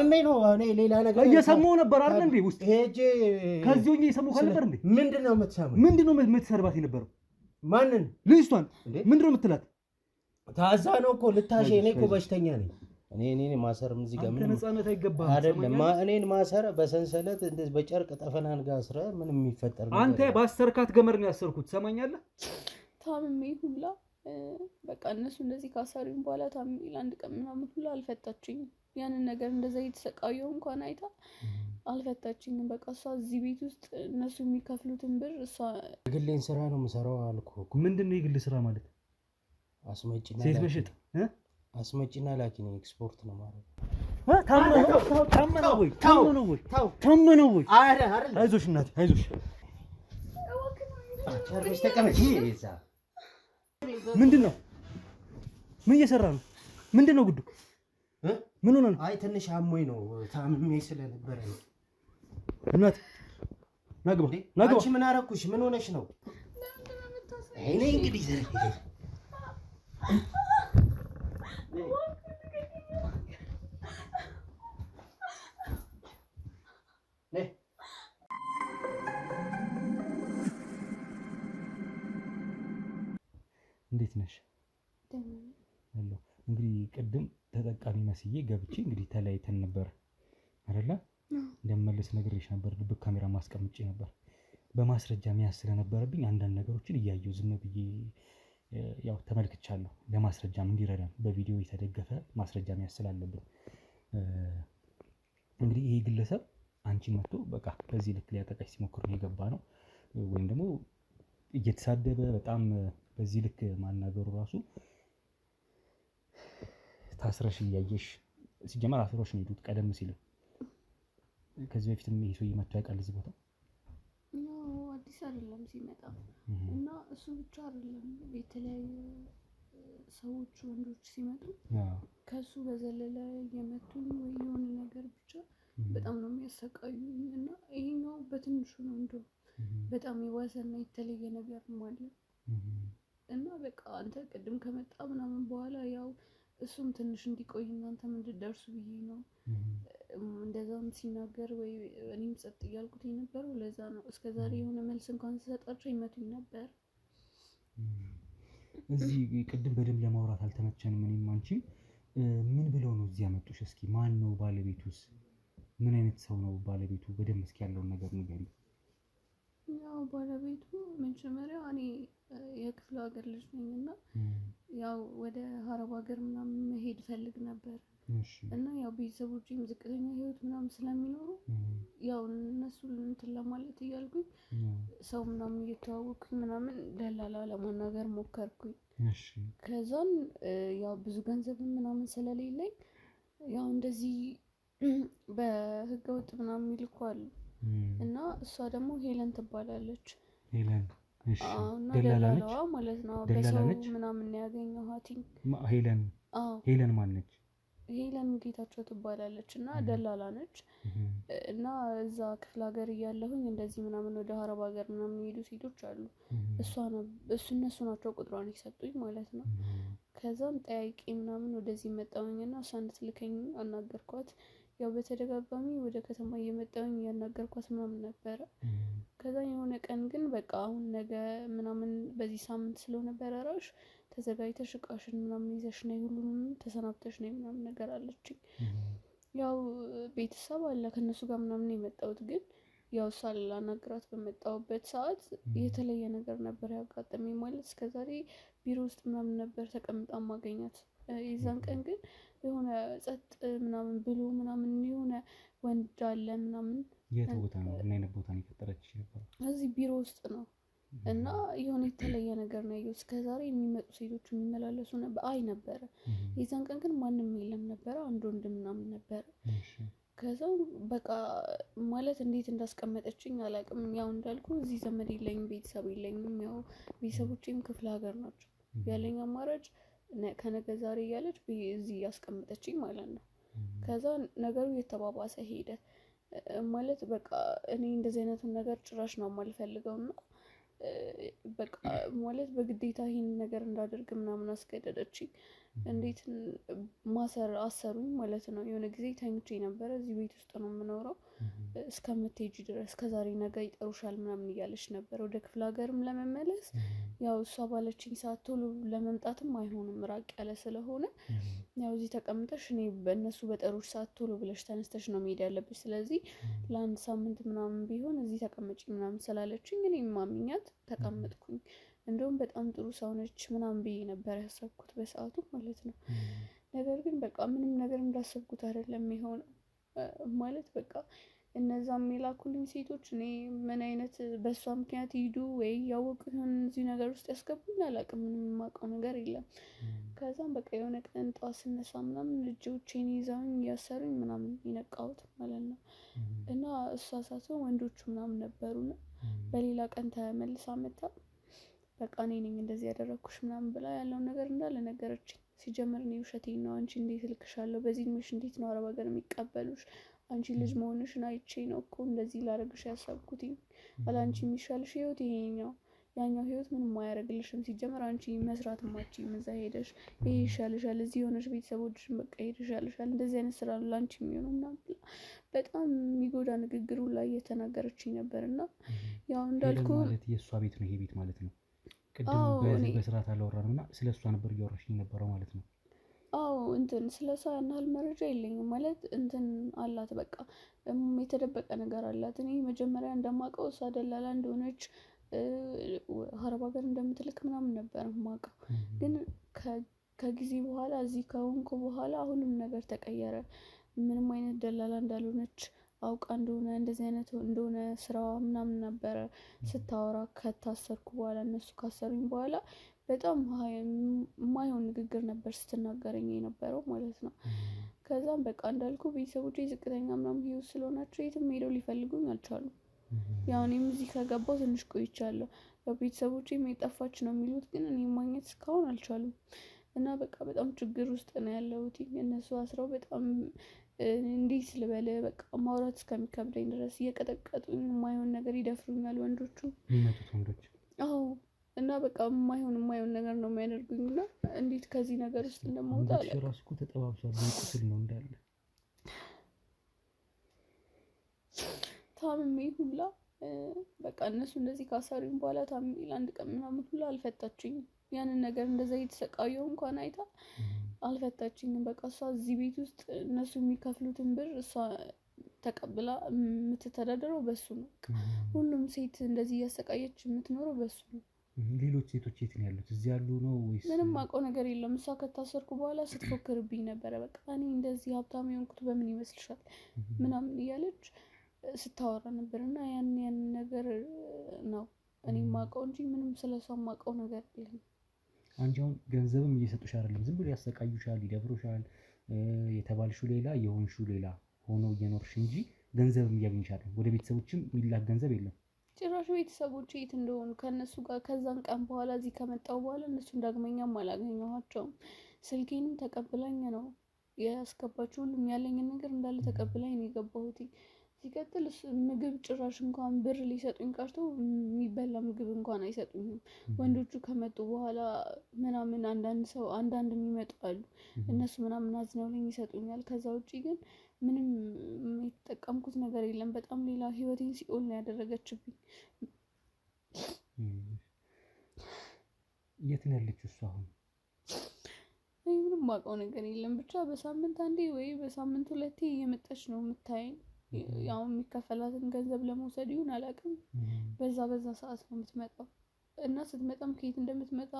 ታመኝ ነው እኔ ሌላ ነገር እየሰማሁ ነበር አይደል እንዴ ውስጥ ሄጄ ከዚህ ሆኜ እየሰማሁ ነበር እንዴ ምንድነው የምትሰማው ምንድነው የምትሰርባት የነበረው ማንን ልጅቷን ምንድነው የምትላት ታዛ ነው እኮ ልታሽ እኔ እኮ በሽተኛ ነኝ እኔ ማሰርም እዚህ ጋር ምን ነፃነት አይገባም አይደለም እኔን ማሰር በሰንሰለት እንደዚህ በጨርቅ ጠፈናን ጋር አስረ ምንም የሚፈጠር ነገር አንተ ባሰርካት ገመር ነው ያሰርኩት ሰማኛለህ ታምሜ ሁላ በቃ እነሱ እንደዚህ ካሰሩኝ በኋላ ታምሜ ለአንድ ቀን ምናምን ሁላ አልፈታችኝም ያንን ነገር እንደዛ እየተሰቃየው እንኳን አይታ አልፈታችኝም በቃ እሷ እዚህ ቤት ውስጥ እነሱ የሚከፍሉትን ብር እሷ ግሌን ስራ ነው የምሰራው አልኩህ ምንድነው የግል ስራ ማለት አስመጪና ሴት መሸጥ አስመጪና ላኪ ነው ኤክስፖርት ነው ማለት ታመነው ወይ አይዞሽ እናቴ አይዞሽ ቸርሽ ተቀመጪ እዛ ምንድነው ምን እየሰራ ነው ምንድነው ጉዱ ምን ሆነ ነው አይ ትንሽ አሞኝ ነው ታምሜ ስለነበረ ነው እናት ናግባ አንቺ ምን አረኩሽ ምን ሆነሽ ነው እኔ እንግዲህ እንዴት ነሽ አሎ እንግዲህ ቅድም ተጠቃሚ መስዬ ገብቼ እንግዲህ ተለያይተን ነበር አይደለ እንደምመለስ ነግሬሽ ነበር ድብቅ ካሜራ ማስቀምጬ ነበር በማስረጃ መያዝ ስለነበረብኝ አንዳንድ ነገሮችን እያየሁ ዝም ብዬ ያው ተመልክቻለሁ ለማስረጃም እንዲረዳን በቪዲዮ የተደገፈ ማስረጃ መያዝ ስላለብን እንግዲህ ይሄ ግለሰብ አንቺን መጥቶ በቃ በዚህ ልክ ሊያጠቃሽ ሲሞክር ነው የገባ ነው ወይም ደግሞ እየተሳደበ በጣም በዚህ ልክ ማናገሩ ራሱ ታስረሽ እያየሽ ሲጀመር አስሮሽ ነው የሄዱት ቀደም ሲል ከዚህ በፊትም ይሄ ሰውዬ መጥቶ ያውቃል እዚህ ቦታ አዲስ አይደለም ሲመጣ እና እሱ ብቻ አይደለም የተለያዩ ሰዎች ወንዶች ሲመጡ ከሱ በዘለለ የመቱኝ ወይ የሆነ ነገር ብቻ በጣም ነው የሚያሰቃዩኝ እና ይሄኛው በትንሹ ነው እንደው በጣም የዋሰና የተለየ ነገር ማለት እና በቃ አንተ ቅድም ከመጣ ምናምን በኋላ ያው እሱም ትንሽ እንዲቆይ እናንተም እንድትደርሱ ብዬ ነው እንደዛም ሲናገር ወይ እኔም ጸጥ እያልኩት የነበረው ለዛ ነው እስከዛሬ የሆነ መልስ እንኳን ስሰጣቸው ይመቱኝ ነበር እዚህ ቅድም በደንብ ለማውራት አልተመቸንም እኔም አንቺም ምን ብለው ነው እዚህ ያመጡሽ እስኪ ማን ነው ባለቤቱስ ምን አይነት ሰው ነው ባለቤቱ በደንብ እስኪ ያለውን ነገር ንገሪኝ ያው ባለቤቱ መጀመሪያ እኔ የክፍለ ሀገር ልጅ ነኝና ያው ወደ ሀረብ ሀገር ምናምን መሄድ ፈልግ ነበር እና ያው ቤተሰቦቼም ዝቅተኛ ህይወት ምናምን ስለሚኖሩ ያው እነሱ እንትን ለማለት እያልኩኝ ሰው ምናምን እየተዋወቅኩኝ ምናምን ደላላ ለማናገር ሞከርኩኝ ከዛን ያው ብዙ ገንዘብ ምናምን ስለሌለኝ ያው እንደዚህ በህገወጥ ምናምን ይልኳሉ እና እሷ ደግሞ ሄለን ትባላለች ሄለን እሺ ደላላዋ ማለት ነው በሰው ምናምን ያገኘኋት ሄለን ማን ነች ሄለን ጌታቸው ትባላለች እና ደላላ ነች እና እዛ ክፍለ ሀገር እያለሁኝ እንደዚህ ምናምን ወደ ሀረብ ሀገር ምናምን ሄዱ ሴቶች አሉ እነሱ ናቸው ቁጥሯን የሰጡኝ ማለት ነው ከዛም ጠያቄ ምናምን ወደዚህ መጣሁኝና እሷ እንድትልከኝ አናገርኳት ያው በተደጋጋሚ ወደ ከተማ እየመጣሁኝ ያናገርኳት ምናምን ነበረ ከዛ የሆነ ቀን ግን በቃ አሁን ነገ ምናምን በዚህ ሳምንት ስለሆነ በረራሽ ተዘጋጅተሽ እቃሽን ምናምን ይዘሽ ነይ ሁሉንም ተሰናብተሽ ነይ ምናምን ነገር አለችኝ ያው ቤተሰብ አለ ከነሱ ጋር ምናምን የመጣሁት ግን ያው ሳላናግራት በመጣሁበት ሰዓት የተለየ ነገር ነበር ያጋጠመኝ ማለት እስከዛሬ ቢሮ ውስጥ ምናምን ነበር ተቀምጣ ማገኛት የዛን ቀን ግን የሆነ ጸጥ ምናምን ብሎ ምናምን የሆነ ወንድ አለ ምናምን የት ቦታ ነው እና የት ቦታ ነው የፈጠረችሽ ነበር እዚህ ቢሮ ውስጥ ነው እና የሆነ የተለየ ነገር ነው ያየሁት እስከዛሬ የሚመጡ ሴቶች የሚመላለሱ ነበር ነበረ የዛን ቀን ግን ማንም የለም ነበር አንድ ወንድ ምናምን ነበር ከዛ በቃ ማለት እንዴት እንዳስቀመጠችኝ አላውቅም ያው እንዳልኩ እዚህ ዘመድ የለኝም ቤተሰብ የለኝም ያው ቤተሰቦቼም ክፍለ ሀገር ናቸው ያለኝ አማራጭ ከነገ ዛሬ እያለች እዚህ ያስቀመጠችኝ ማለት ነው ከዛ ነገሩ የተባባሰ ሄደ ማለት በቃ እኔ እንደዚህ አይነቱን ነገር ጭራሽ ነው የማልፈልገውና በቃ ማለት በግዴታ ይሄን ነገር እንዳደርግ ምናምን አስገደደችኝ እንዴት ማሰር አሰሩኝ ማለት ነው። የሆነ ጊዜ ተኝቼ ነበረ። እዚህ ቤት ውስጥ ነው የምኖረው እስከምትሄጂ ድረስ ከዛሬ ነገ ይጠሩሻል ምናምን እያለች ነበር። ወደ ክፍለ ሀገርም ለመመለስ ያው እሷ ባለችኝ ሰዓት ቶሎ ለመምጣትም አይሆንም ራቅ ያለ ስለሆነ ያው እዚህ ተቀምጠሽ እኔ በእነሱ በጠሩሽ ሰዓት ቶሎ ብለሽ ተነስተሽ ነው መሄድ ያለብሽ። ስለዚህ ለአንድ ሳምንት ምናምን ቢሆን እዚህ ተቀመጪ ምናምን ስላለችኝ እኔም ማምኛት ተቀመጥኩኝ። እንደውም በጣም ጥሩ ሰው ነች ምናምን ብዬ ነበር ያሰብኩት በሰዓቱ ማለት ነው። ነገር ግን በቃ ምንም ነገር እንዳሰብኩት አይደለም የሆነው። ማለት በቃ እነዛም የላኩልኝ ሴቶች እኔ ምን አይነት በእሷ ምክንያት ሂዱ ወይ ያወቁ ይሆን እዚህ ነገር ውስጥ ያስገቡኝ አላውቅም። ምንም የማውቀው ነገር የለም። ከዛም በቃ የሆነ ቀን ጠዋት ስነሳ ምናምን ልጆቼን ይዘውኝ እያሰሩኝ ምናምን የነቃሁት ማለት ነው። እና እሷ ሳትሆን ወንዶቹ ምናምን ነበሩና በሌላ ቀን ተመልሳ መጣ። በቃ እኔ ነኝ እንደዚህ ያደረኩሽ ምናምን ብላ ያለውን ነገር እንዳለ ነገረችኝ። ሲጀምር እኔ ውሸቴን ነው አንቺ እንዴት እልክሻለሁ በዚህ እድሜሽ እንዴት ነው አረብ ሀገር የሚቀበሉሽ? አንቺ ልጅ መሆንሽን አይቼ ነው እኮ እንደዚህ ላደርግሽ ያሰብኩትኝ። አላንቺ የሚሻልሽ ህይወት ይሄኛው ያኛው ህይወት ምንም አያደርግልሽም። ሲጀምር አንቺ መስራት ማችም እዛ ሄደሽ ይሄ ይሻልሻል፣ እዚህ የሆነሽ ቤተሰቦችሽን በቃ ይሻልሻል፣ እንደዚህ አይነት ስራ ነው ላንቺ የሚሆነው ምናምን ብላ በጣም የሚጎዳ ንግግሩ ላይ እየተናገረችኝ ነበር። እና ያው እንዳልኩ ማለት የእሷ ቤት ነው ይሄ ቤት ማለት ነው። ቅድም በስርዓት አላወራንም እና ስለ እሷ ነበር እያወራሽኝ የነበረው ማለት ነው። አዎ እንትን ስለ እሷ ያን ያህል መረጃ የለኝም። ማለት እንትን አላት በቃ የተደበቀ ነገር አላት። እኔ መጀመሪያ እንደማውቀው እሷ ደላላ እንደሆነች አረብ ሀገር እንደምትልክ ምናምን ነበር የማውቀው። ግን ከጊዜ በኋላ እዚህ ከሆንኩ በኋላ ሁሉም ነገር ተቀየረ። ምንም አይነት ደላላ እንዳልሆነች አውቃ እንደሆነ እንደዚህ አይነት እንደሆነ ስራዋ ምናምን ነበረ ስታወራ ከታሰርኩ በኋላ እነሱ ካሰሩኝ በኋላ በጣም የማይሆን ንግግር ነበር ስትናገረኝ የነበረው ማለት ነው። ከዛም በቃ እንዳልኩ ቤተሰቦቼ ዝቅተኛ ምናምን ህይወት ስለሆናቸው የትም ሄደው ሊፈልጉኝ አልቻሉም። ያው እኔም እዚህ ከገባሁ ትንሽ ቆይቻለሁ። ያው ቤተሰቦቼም የጠፋች ነው የሚሉት ግን እኔ ማግኘት እስካሁን አልቻሉም። እና በቃ በጣም ችግር ውስጥ ነው ያለሁት። እነሱ አስረው በጣም እንዴት ልበል በቃ ማውራት እስከሚከብደኝ ድረስ እየቀጠቀጡኝ የማይሆን ነገር ይደፍሩኛል ወንዶቹ የሚመጡት ወንዶች። አዎ እና በቃ የማይሆን ነገር ነው የሚያደርጉኝ። እና እንዴት ከዚህ ነገር ውስጥ እንደማውጣ አለ ራሱ እኮ ተጠባብሷል። ቁስል ነው እንዳለ ታምሜ ሁላ በቃ እነሱ እንደዚህ ካሰሩኝ በኋላ ታምሜ ለአንድ ቀን ምናምን ሁላ አልፈታችኝም። ያንን ነገር እንደዛ እየተሰቃየሁ እንኳን አይታ አልፈታችኝም። በቃ እሷ እዚህ ቤት ውስጥ እነሱ የሚከፍሉትን ብር እሷ ተቀብላ የምትተዳደረው በሱ ነው። ሁሉም ሴት እንደዚህ እያሰቃየች የምትኖረው በሱ ነው። ሌሎች ሴቶች የት ነው ያሉት? እዚህ ያሉ ነው ወይስ? ምንም አውቀው ነገር የለም። እሷ ከታሰርኩ በኋላ ስትፎክርብኝ ነበረ። በቃ እኔ እንደዚህ ሀብታም የሆንኩት በምን ይመስልሻል ምናምን እያለች ስታወራ ነበር። እና ያን ነገር ነው እኔ የማውቀው እንጂ ምንም ስለሷ የማውቀው ነገር የለም። አንቺ አሁን ገንዘብም እየሰጡሽ አይደለም፣ ዝም ብሎ ያሰቃዩሻል፣ ይደብሩሻል። የተባልሽው ሌላ የሆንሽው ሌላ ሆኖ እየኖርሽ እንጂ ገንዘብም እያገኘሽ አይደለም። ወደ ቤተሰቦችም የሚላክ ገንዘብ የለም ጭራሽ። ቤተሰቦቼ የት እንደሆኑ ከእነሱ ጋር ከዛን ቀን በኋላ እዚህ ከመጣሁ በኋላ እነሱን ዳግመኛም አላገኘኋቸውም። ስልኬንም ተቀብላኝ ነው ያስገባችው። ሁሉም ያለኝን ነገር እንዳለ ተቀብላኝ ነው የገባሁት። ሲቀጥል ምግብ ጭራሽ እንኳን ብር ሊሰጡኝ ቀርቶ የሚበላ ምግብ እንኳን አይሰጡኝም። ወንዶቹ ከመጡ በኋላ ምናምን አንዳንድ የሚመጡ አሉ። እነሱ ምናምን አዝነውልኝ ይሰጡኛል። ከዛ ውጪ ግን ምንም የተጠቀምኩት ነገር የለም። በጣም ሌላ ህይወቴን ሲኦል ነው ያደረገችብኝ። የት ነው ያለችው እሷ አሁን? ምንም የማውቀው ነገር የለም። ብቻ በሳምንት አንዴ ወይ በሳምንት ሁለቴ እየመጣች ነው የምታየኝ። ያው የሚከፈላትን ገንዘብ ለመውሰድ ይሁን አላውቅም። በዛ ሰዓት ነው የምትመጣው። እና ስትመጣም ከየት እንደምትመጣ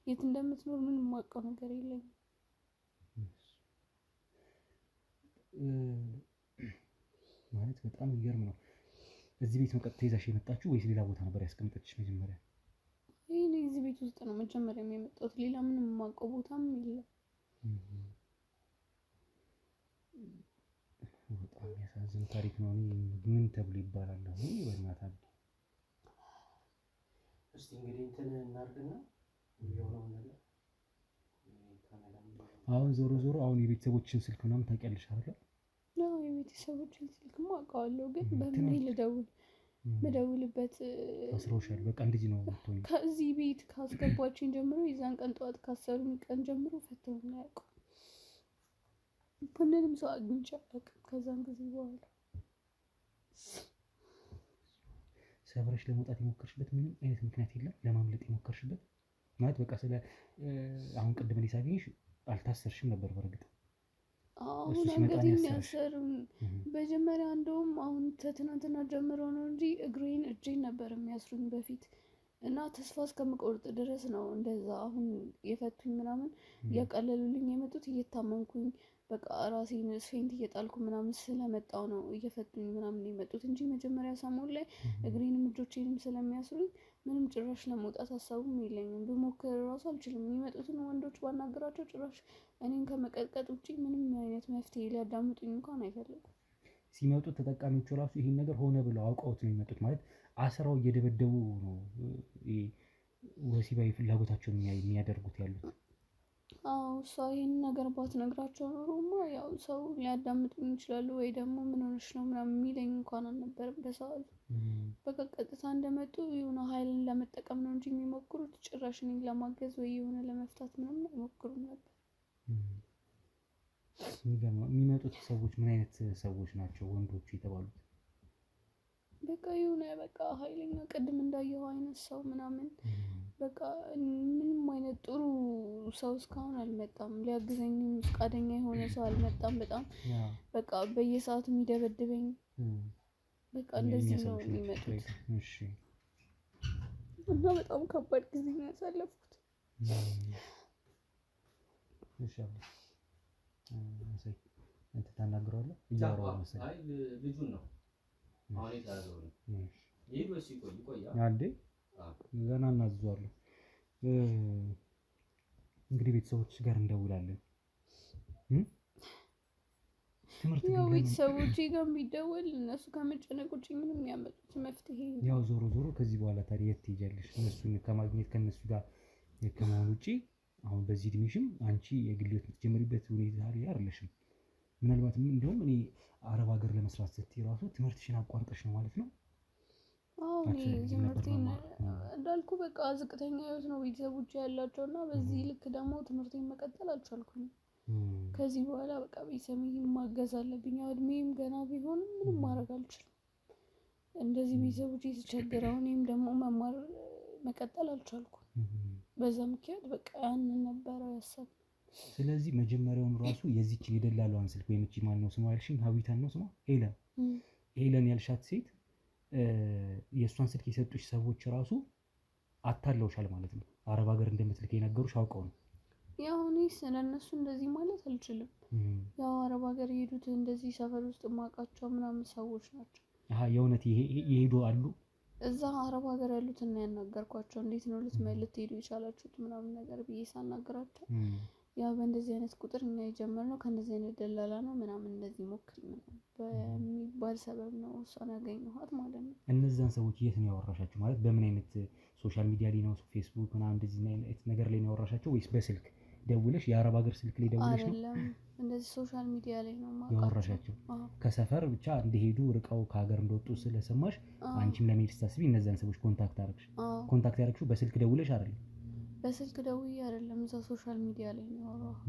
የት እንደምትኖር ምንም የማውቀው ነገር የለኝም። ማለት በጣም የሚገርም ነው። እዚህ ቤት መቀጥ ተይዛሽ የመጣችሁ ወይስ ሌላ ቦታ ነበር ያስቀምጠችሽ መጀመሪያ? እኔ እዚህ ቤት ውስጥ ነው መጀመሪያ የመጣሁት። ሌላ ምንም የማውቀው ቦታም የለም። በጣም የሚያሳዝን ታሪክ ነው። ምን ተብሎ ይባላል አሁን? በእናትህ እስቲ እንግዲህ እንትን እናድርግና የሆነውን ነገር አሁን ዞሮ አሁን የቤተሰቦችን ስልክ ምናምን ታውቂያለሽ አይደል? አዎ የቤተሰቦችን ስልክማ አውቀዋለሁ፣ ግን በምን ልደውል? መደውልበት አስሮሻል። በቃ እንደዚህ ነው የምትሆኝ። ከዚህ ቤት ካስገባችኝ ጀምሮ የዛን ቀን ጠዋት ካሰሩኝ ቀን ጀምሮ ፈተውኝ አያውቁም። ምንም ሰው አግኝቼ አላውቅም ከዛን ጊዜ በኋላ። ሰብረሽ ለመውጣት የሞከርሽበት ምንም አይነት ምክንያት የለም? ለማምለጥ የሞከርሽበት ማለት በቃ አሁን ቅድም እኔ ሳገኝሽ አልታሰርሽም ነበር በእርግጥ አሁን አንገቴን ያሰሩኝ መጀመሪያ። እንደውም አሁን ከትናንትና ጀምሮ ነው እንጂ እጄን ነበር የሚያስሩኝ በፊት እና ተስፋ እስከምቆርጥ ድረስ ነው እንደዛ አሁን የፈቱኝ ምናምን እያቀለሉልኝ የመጡት። እየታመምኩኝ በቃ ራሴን ፌንት እየጣልኩ ምናምን ስለመጣው ነው እየፈቱኝ ምናምን የመጡት እንጂ መጀመሪያ ሰሞን ላይ እግሬንም እጆቼንም ስለሚያስሩኝ ምንም ጭራሽ ለመውጣት ሀሳቡም የለኝም። ብሞክር ራሱ አልችልም። የሚመጡትን ወንዶች ባናገራቸው ጭራሽ እኔን ከመቀጥቀጥ ውጪ ምንም አይነት መፍትሄ ሊያዳምጡኝ እንኳን አይፈልጉም። ሲመጡ ተጠቃሚዎቹ ራሱ ይሄን ነገር ሆነ ብለው አውቀውት ነው የሚመጡት። ማለት አስራው እየደበደቡ ነው ወሲባዊ ፍላጎታቸውን የሚያደርጉት ያሉት። አዎ እሷ ይሄን ነገር ባትነግራቸው ኖሮማ ያው ሰው ሊያዳምጡኝ ይችላሉ ወይ ደግሞ ምን ሆነሽ ነው ምናምን የሚለኝ እንኳን አልነበረም በሰዓቱ። በቃ ቀጥታ እንደመጡ የሆነ ኃይልን ለመጠቀም ነው እንጂ የሚሞክሩት ጭራሽ እኔን ለማገዝ ወይ የሆነ ለመፍታት ምናምን አይሞክሩም ነበር። የሚመጡት ሰዎች ምን አይነት ሰዎች ናቸው ወንዶቹ የተባሉት? በቃ የሆነ በቃ ኃይለኛ ቅድም እንዳየው አይነት ሰው ምናምን በቃ ምንም አይነት ጥሩ ሰው እስካሁን አልመጣም። ሊያግዘኝም ፈቃደኛ የሆነ ሰው አልመጣም። በጣም በቃ በየሰዓቱ የሚደበድበኝ በቃ እንደዚህ ነው የሚመጡት። እና በጣም ከባድ ጊዜ ነው ያሳለፍኩት። እንትን ታናግረዋለህ? እያወራሁ መሰለኝ። አይ ልጁን ነው አሁን የታዘው ነው። ይሄ ወይስ ይቆያል? አንዴ ገና እናዝዟለሁ። እንግዲህ ቤተሰቦች ጋር እንደውላለን። ትምህርት ያው ቤተሰቦቼ ጋር ቢደወል እነሱ ከመጨነቅ ውጪ ምንም ያመጡት መፍትሄ ያው ዞሮ ዞሮ ከዚህ በኋላ ታዲያ የት ትሄጃለሽ? እነሱን ከማግኘት ከነሱ ጋር ከመሆን ውጪ አሁን በዚህ እድሜሽም አንቺ የግል ህይወት የምትጀምሪበት ሁኔታ ላይ አይደለሽም። ምናልባት እንደውም እኔ አረብ ሀገር ለመስራት ስትይ ራሱ ትምህርትሽን አቋርጠሽ ነው ማለት ነው? አዎ እኔ ትምህርቴን እንዳልኩ በቃ ዝቅተኛ ህይወት ነው ቤተሰቦቼ ያላቸው እና በዚህ ልክ ደግሞ ትምህርቴን መቀጠል አልቻልኩኝም። ከዚህ በኋላ በቃ ቤተሰቤን ማገዝ አለብኝ። እድሜም ገና ቢሆንም ምንም ማድረግ አልችልም። እንደዚህ ቤተሰቦቼ የተቸገረው እኔም ደግሞ መማር መቀጠል አልቻልኩም። በዛ ምክንያት በቃ ያንን ነበረ ያሰብኩት። ስለዚህ መጀመሪያውን ራሱ የዚች የደላሏን ስልክ ወይም እቺ ማን ነው ስሟ ያልሽኝ? ሀዊታን ነው ስሟ? ሄለን ያልሻት ሴት የእሷን ስልክ የሰጡሽ ሰዎች ራሱ አታለውሻል ማለት ነው። አረብ ሀገር እንደምትልክ የነገሩሽ አውቀው ነው። ያው እኔ ስለነሱ እንደዚህ ማለት አልችልም። ያው አረብ ሀገር የሄዱት እንደዚህ ሰፈር ውስጥ የማውቃቸው ምናምን ሰዎች ናቸው። የእውነት የሄዱ አሉ እዛ አረብ ሀገር ያሉትን ነው ያናገርኳቸው። እንዴት ነው ልትሄዱ የቻላችሁት ምናምን ነገር ብዬ ሳናገራቸው ያው በእንደዚህ አይነት ቁጥር እኛ የጀመርነው ከእንደዚህ አይነት ደላላ ነው ምናምን እንደዚህ ሞክሪ በሚባል ሰበብ ነው እሷን ያገኘኋት ማለት ነው። እነዛን ሰዎች የት ነው ያወራሻቸው? ማለት በምን አይነት ሶሻል ሚዲያ ላይ ነው? ፌስቡክ ምናምን እንደዚህ አይነት ነገር ላይ ነው ያወራሻቸው ወይስ በስልክ ደውለሽ የአረብ ሀገር ስልክ ላይ ደውለሽ ነው? አይደለም እንደዚህ ሶሻል ሚዲያ ላይ ነው ያወራሻቸው። ከሰፈር ብቻ እንደሄዱ ርቀው ከሀገር እንደወጡ ስለሰማሽ አንቺም ለመሄድ ስታስቢ እነዛን ሰዎች ኮንታክት አደረግሽ። ኮንታክት ያደረግሽው በስልክ ደውለሽ አይደለም? በስልክ ደውዬ አይደለም፣ እዛ ሶሻል ሚዲያ ላይ ነው ያወራሁት።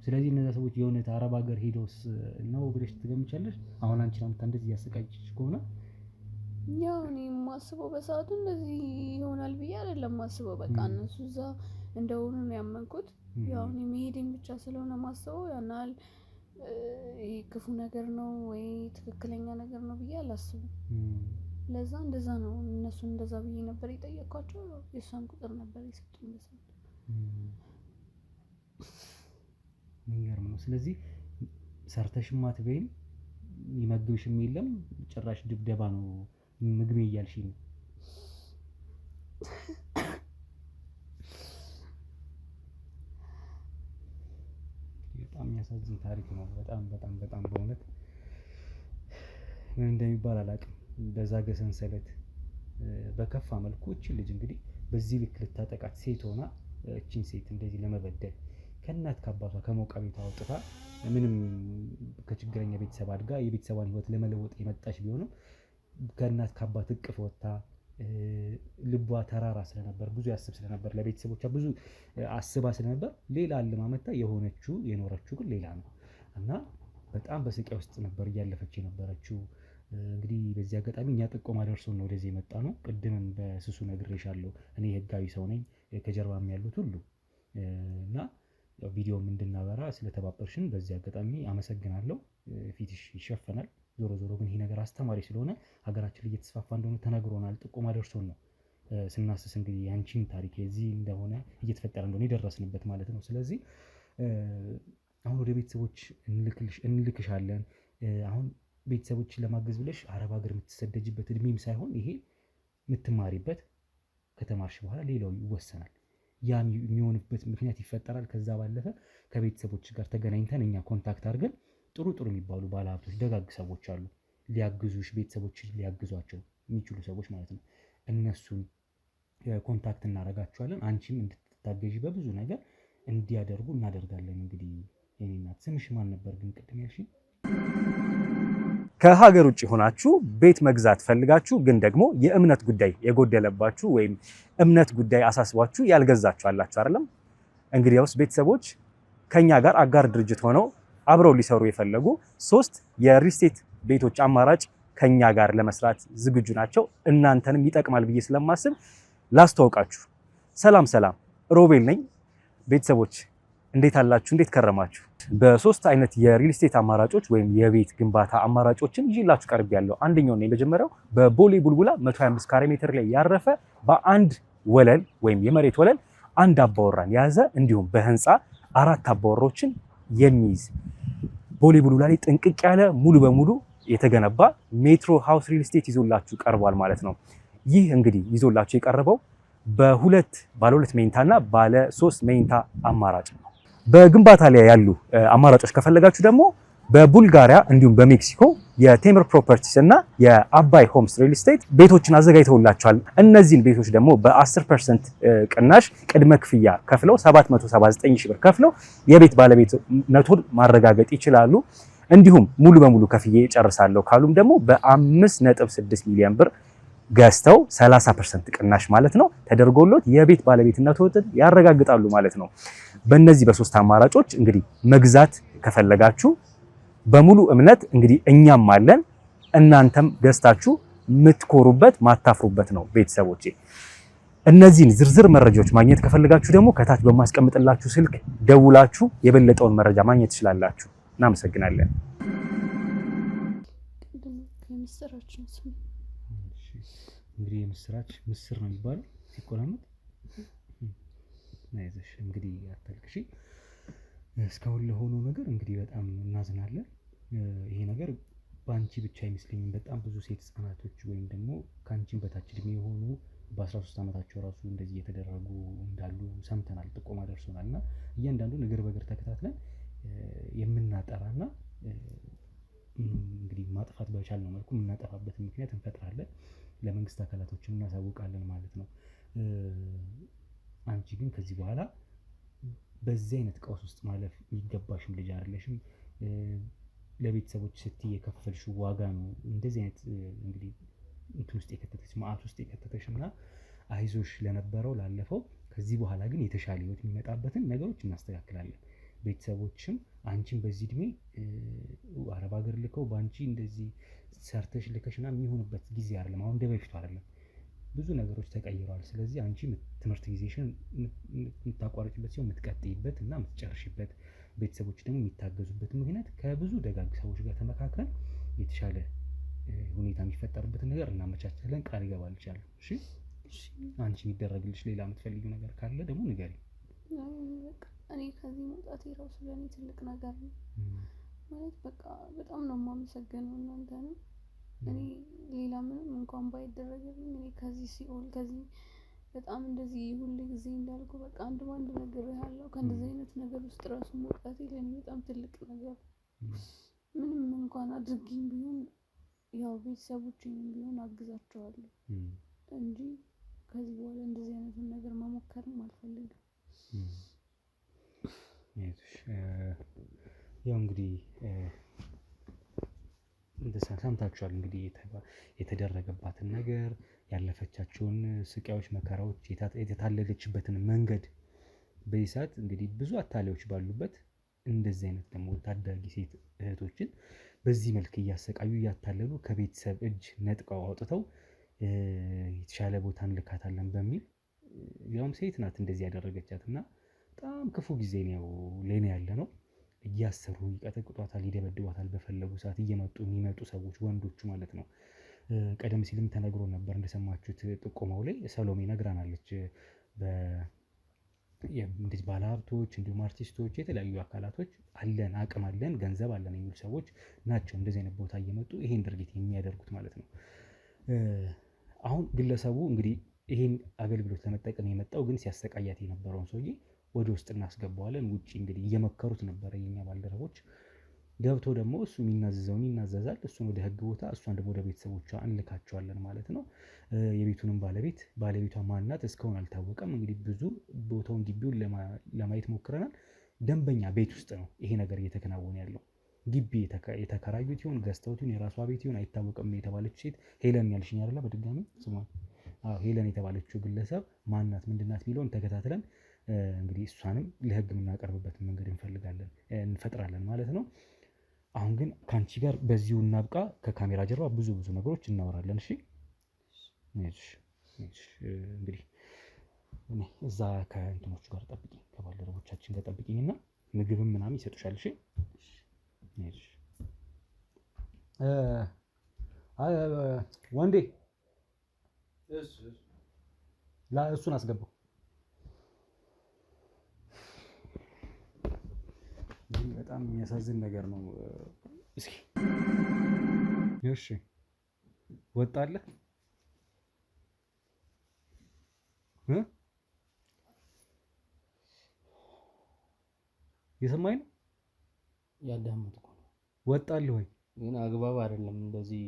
ስለዚህ እነዛ ሰዎች የእውነት አረብ ሀገር ሄደውስ ነው ብለሽ ትገምቻለሽ? አሁን አንቺን አምጥታ እንደዚህ እያሰቃየችሽ ከሆነ ያው እኔ የማስበው በሰዓቱ እንደዚህ ይሆናል ብዬ አይደለም የማስበው። በቃ እነሱ እዛ እንደሆኑ ነው ያመንኩት። ያው እኔ መሄዴን ብቻ ስለሆነ ማስበው ያን ያህል ይሄ ክፉ ነገር ነው ወይ ትክክለኛ ነገር ነው ብዬ አላስብም። ለዛ እንደዛ ነው እነሱን እንደዛ ብዬ ነበር የጠየኳቸው። የእሷን ቁጥር ነበር የሰጡኝ በሰዓቱ። የሚገርም ነው። ስለዚህ ሰርተሽም አትበይም፣ ይመግብሽም የለም፣ ጭራሽ ድብደባ ነው ምግቤ እያልሽኝ ነው። በጣም የሚያሳዝን ታሪክ ነው። በጣም በጣም በጣም በእውነት ምን እንደሚባል አላውቅም። በዛገ ሰንሰለት በከፋ መልኩ እቺን ልጅ እንግዲህ በዚህ ልክ ልታጠቃት ሴት ሆና እቺን ሴት እንደዚህ ለመበደል ከእናት ከአባቷ ከሞቃ ቤቷ አውጥታ ምንም ከችግረኛ ቤተሰብ አድጋ የቤተሰቧን ሕይወት ለመለወጥ የመጣች ቢሆንም ከእናት ከአባት እቅፍ ወጥታ ልቧ ተራራ ስለነበር ብዙ ያስብ ስለነበር ለቤተሰቦቿ ብዙ አስባ ስለነበር ሌላ አልማ መታ የሆነችው የኖረችው ግን ሌላ ነው እና በጣም በስቃይ ውስጥ ነበር እያለፈች የነበረችው። እንግዲህ በዚህ አጋጣሚ እኛ ጥቆማ ደርሶን ነው ወደዚህ የመጣ ነው። ቅድምም በስሱ ነግሬሻለሁ እኔ ህጋዊ ሰው ነኝ ከጀርባም ያሉት ሁሉ እና ቪዲዮም እንድናበራ ስለተባበርሽን በዚህ አጋጣሚ አመሰግናለሁ። ፊትሽ ይሸፈናል። ዞሮ ዞሮ ግን ይሄ ነገር አስተማሪ ስለሆነ ሀገራችን ላይ እየተስፋፋ እንደሆነ ተነግሮናል። ጥቆማ ደርሶን ነው ስናስስ እንግዲህ ያንቺን ታሪክ እዚህ እንደሆነ እየተፈጠረ እንደሆነ የደረስንበት ማለት ነው። ስለዚህ አሁን ወደ ቤተሰቦች እንልክሻለን። አሁን ቤተሰቦችን ለማገዝ ብለሽ አረብ ሀገር የምትሰደጅበት እድሜም ሳይሆን ይሄ የምትማሪበት ከተማርሽ በኋላ ሌላው ይወሰናል። ያ የሚሆንበት ምክንያት ይፈጠራል። ከዛ ባለፈ ከቤተሰቦች ጋር ተገናኝተን እኛ ኮንታክት አድርገን ጥሩ የሚባሉ ባለሀብቶች ደጋግ ሰዎች አሉ ሊያግዙሽ ቤተሰቦችሽ ሊያግዟቸው የሚችሉ ሰዎች ማለት ነው። እነሱን ኮንታክት እናደርጋቸዋለን። አንቺም እንድትታገዢ በብዙ ነገር እንዲያደርጉ እናደርጋለን። እንግዲህ የኔ እናት ስምሽ ማን ነበር ግን ቅድም ያልሽኝ? ከሀገር ውጭ ሆናችሁ ቤት መግዛት ፈልጋችሁ ግን ደግሞ የእምነት ጉዳይ የጎደለባችሁ ወይም እምነት ጉዳይ አሳስባችሁ ያልገዛችሁ አላችሁ አይደለም? እንግዲያውስ ቤተሰቦች ከኛ ጋር አጋር ድርጅት ሆነው አብረው ሊሰሩ የፈለጉ 3 የሪል ስቴት ቤቶች አማራጭ ከኛ ጋር ለመስራት ዝግጁ ናቸው። እናንተንም ይጠቅማል ብዬ ስለማስብ ላስተዋውቃችሁ። ሰላም ሮቤል ነኝ። ቤተሰቦች እንዴት አላችሁ? እንዴት ከረማችሁ? በ3 አይነት የሪል ስቴት አማራጮች ወይም የቤት ግንባታ አማራጮችን ይዤላችሁ ቀርቤያለሁ። አንደኛው ነው የመጀመሪያው በቦሌ ቡልቡላ 125 ካሬ ሜትር ላይ ያረፈ በአንድ ወለል ወይም የመሬት ወለል አንድ አባወራን የያዘ እንዲሁም በህንፃ 4 አባወሮችን የሚይዝ ቦሌ ቡልቡላ ላይ ጥንቅቅ ያለ ሙሉ በሙሉ የተገነባ ሜትሮ ሃውስ ሪል ስቴት ይዞላችሁ ቀርቧል ማለት ነው። ይህ እንግዲህ ይዞላችሁ የቀረበው ባለ 2 መኝታና ባለ 3 መኝታ አማራጭ ነው። በግንባታ ላይ ያሉ አማራጮች ከፈለጋችሁ ደግሞ በቡልጋሪያ እንዲሁም በሜክሲኮ የቴምር ፕሮፐርቲስ እና የአባይ ሆምስ ሪል ስቴት ቤቶችን አዘጋጅተውላቸዋል። እነዚህን ቤቶች ደግሞ በ10% ቅናሽ ቅድመ ክፍያ ከፍለው 779 ሺህ ብር ከፍለው የቤት ባለቤትነቱን ማረጋገጥ ይችላሉ። እንዲሁም ሙሉ በሙሉ ከፍዬ ጨርሳለሁ ካሉም ደግሞ በ5.6 ሚሊዮን ብር ገዝተው 30% ቅናሽ ማለት ነው ተደርጎሎት የቤት ባለቤትነቱን ያረጋግጣሉ ማለት ነው። በእነዚህ በ3 አማራጮች እንግዲህ መግዛት ከፈለጋችሁ በሙሉ እምነት እንግዲህ እኛም አለን፣ እናንተም ገዝታችሁ የምትኮሩበት ማታፍሩበት ነው። ቤተሰቦቼ እነዚህን ዝርዝር መረጃዎች ማግኘት ከፈለጋችሁ ደግሞ ከታች በማስቀምጥላችሁ ስልክ ደውላችሁ የበለጠውን መረጃ ማግኘት ትችላላችሁ። እናመሰግናለን። እንግዲህ የምስራች ምስር ነው የሚባለው ሲቆላመጥ አይዞሽ እንግዲህ አታልቅሺ። እስካሁን ለሆነው ነገር እንግዲህ በጣም እናዝናለን። ይሄ ነገር በአንቺ ብቻ አይመስለኝም። በጣም ብዙ ሴት ህጻናቶች ወይም ደግሞ ከአንቺም በታች እድሜ የሆኑ በ13 ዓመታቸው ራሱ እንደዚህ የተደረጉ እንዳሉ ሰምተናል፣ ጥቆማ ደርሶናል እና እያንዳንዱን እግር በእግር ተከታትለን የምናጠራና እንግዲህ ማጥፋት በቻልነው መልኩ የምናጠፋበትን ምክንያት እንፈጥራለን፣ ለመንግስት አካላቶችን እናሳውቃለን ማለት ነው። አንቺ ግን ከዚህ በኋላ በዚህ አይነት ቀውስ ውስጥ ማለፍ የሚገባሽም ልጅ አይደለሽም። ለቤተሰቦች ስትይ የከፈልሽው ዋጋ ነው እንደዚህ አይነት እንግዲህ እንትን ውስጥ የከተተሽ ማአት ውስጥ የከተተሽና አይዞሽ ለነበረው ላለፈው ከዚህ በኋላ ግን የተሻለ ህይወት የሚመጣበትን ነገሮች እናስተካክላለን። ቤተሰቦችም አንቺን በዚህ እድሜ አረብ ሀገር ልከው ባንቺ እንደዚህ ሰርተሽ ልከሽና የሚሆንበት ጊዜ አይደለም። አሁን እንደበፊቱ አይደለም። ብዙ ነገሮች ተቀይረዋል። ስለዚህ አንቺ ትምህርት ጊዜሽን የምታቋርጭበት ሲሆን የምትቀጥይበት እና የምትጨርሽበት፣ ቤተሰቦች ደግሞ የሚታገዙበት ምክንያት ከብዙ ደጋግ ሰዎች ጋር ተመካክረን የተሻለ ሁኔታ የሚፈጠርበትን ነገር እናመቻቻለን። ቃል እገባልሻለሁ። እሺ አንቺ የሚደረግልሽ ሌላ የምትፈልጊው ነገር ካለ ደግሞ ንገሪ። እኔ ከዚህ መውጣቴ ራሱ ለእኔ ትልቅ ነገር ነው ማለት በቃ በጣም ነው የማመሰግነው እናንተ ነው። እኔ ሌላ ምንም እንኳን ባይደረግልኝ እኔ ከዚህ ሲኦል ከዚህ በጣም እንደዚህ ሁሉ ጊዜ እንዳልኩ በቃ አንድ ነገር ያለው ከእንደዚህ አይነት ነገር ውስጥ ራሱ መውጣቴ ለእኔ በጣም ትልቅ ነገር ምንም እንኳን አድርጊኝ ቢሆን ያው ቤተሰቦቼንም ቢሆን አግዛቸዋለሁ እንጂ ከዚህ በኋላ እንደዚህ አይነት ነገር መሞከርም አልፈልግም። ያው እንግዲህ ሰምታችኋል እንግዲህ የተደረገባትን ነገር ያለፈቻቸውን ስቃዮች፣ መከራዎች፣ የታለለችበትን መንገድ በዚህ ሰዓት እንግዲህ ብዙ አታላዮች ባሉበት እንደዚህ አይነት ደግሞ ታዳጊ ሴት እህቶችን በዚህ መልክ እያሰቃዩ እያታለሉ ከቤተሰብ እጅ ነጥቀው አውጥተው የተሻለ ቦታ እንልካታለን በሚል ያውም ሴት ናት እንደዚህ ያደረገቻት እና በጣም ክፉ ጊዜ ነው ላይ ያለ ነው። እያሰሩ ይቀጠቅጧታል፣ ይደበድቧታል። በፈለጉ ሰዓት እየመጡ የሚመጡ ሰዎች ወንዶቹ ማለት ነው። ቀደም ሲልም ተነግሮ ነበር እንደሰማችሁት ጥቆማው ላይ ሰሎሜ ነግራናለች። እንደዚህ ባለሀብቶች እንዲሁም አርቲስቶች የተለያዩ አካላቶች አለን አቅም አለን ገንዘብ አለን የሚሉ ሰዎች ናቸው እንደዚህ አይነት ቦታ እየመጡ ይሄን ድርጊት የሚያደርጉት ማለት ነው። አሁን ግለሰቡ እንግዲህ ይሄን አገልግሎት ለመጠቀም የመጣው ግን ሲያሰቃያት የነበረውን ሰውዬ ወደ ውስጥ እናስገባዋለን። ውጪ እንግዲህ እየመከሩት ነበረ የኛ ባልደረቦች። ገብቶ ደግሞ እሱ የሚናዘዘውን ይናዘዛል። እሱን ወደ ህግ ቦታ እሷን ደግሞ ወደ ቤተሰቦቿ እንልካቸዋለን ማለት ነው። የቤቱንም ባለቤቷ ማናት እስካሁን አልታወቀም። እንግዲህ ብዙ ቦታውን ግቢውን ለማየት ሞክረናል። ደንበኛ ቤት ውስጥ ነው ይሄ ነገር እየተከናወነ ያለው። ግቢ የተከራዩት ይሁን ገዝተውት ይሁን የራሷ ቤት ይሁን አይታወቅም። የተባለች ሴት ሄለን ያልሽኝ አይደለ? በድጋሚ ስሟን ሄለን የተባለችው ግለሰብ ማናት ምንድናት የሚለውን ተከታትለን እንግዲህ እሷንም ለህግ የምናቀርብበትን መንገድ እንፈጥራለን ማለት ነው። አሁን ግን ከአንቺ ጋር በዚሁ እናብቃ። ከካሜራ ጀርባ ብዙ ነገሮች እናወራለን። እሺ እንግዲህ እዛ ከእንትኖቹ ጋር ጠብቂኝ፣ ከባልደረቦቻችን ጋር ጠብቂኝና ምግብም ምናምን ይሰጡሻል። እሺ ወንዴ እሱን አስገባው። በጣም የሚያሳዝን ነገር ነው። እስኪ እሺ ወጣለህ የሰማኝ ነው ያዳመጥኩ ነው። ወጣለህ ወይ? ግን አግባብ አይደለም እንደዚህ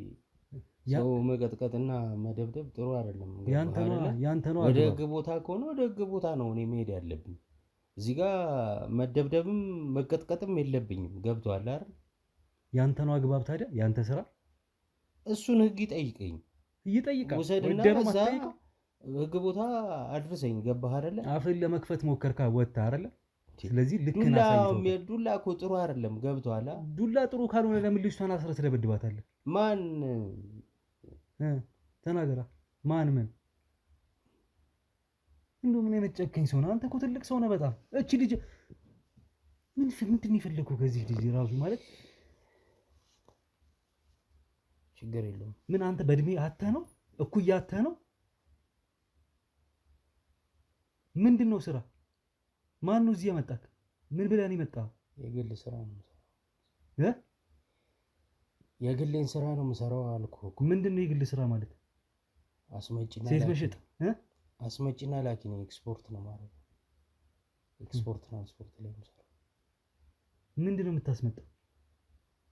ሰው መቀጥቀጥና መደብደብ ጥሩ አይደለም። ያንተ ነው። ወደ ህግ ቦታ ከሆነ ወደ ህግ ቦታ ነው እኔ መሄድ ያለብኝ። እዚህ ጋር መደብደብም መቀጥቀጥም የለብኝም። ገብቶሃል አይደል? ያንተ ነው አግባብ። ታዲያ ያንተ ስራ እሱን ህግ ይጠይቀኝ። ውሰድና እዛ ህግ ቦታ አድርሰኝ። ገባህ አይደለ? አፍን ለመክፈት ሞከርካ ወጥተህ አይደለ? ስለዚህ ልክና ሳይቶ ዱላ እኮ ጥሩ አይደለም። ገብቶሃል? ዱላ ጥሩ ካልሆነ ለምን ልጅቷን አስረህ ትደበድባታለህ? ማን ተናገራ? ማን ምን እንደው ምን አይነት ጨካኝ ሰው ነው? አንተ እኮ ትልቅ ሰው ነህ በጣም። እቺ ልጅ ምንድን የፈለከው ከዚህ ልጅ ራሱ ማለት ችግር የለውም። ምን አንተ በእድሜ አተህ ነው? እኩያ አተህ ነው? ምንድን ነው ስራ? ማን ነው እዚህ ያመጣክ? ምን ብለህ ነው የመጣው? የግል ስራ ነው የምሰራው። የግሌን ስራ ነው የምሰራው አልኩህ እኮ። ምንድን ነው የግል ስራ ማለት? አስመጪና ሴት መሸጥ አስመጪና ላኪ ነው። ኤክስፖርት ነው ማለት ነው። ኤክስፖርት ትራንስፖርት ላይ ነው የምሰራው። ምንድን ነው የምታስመጣው?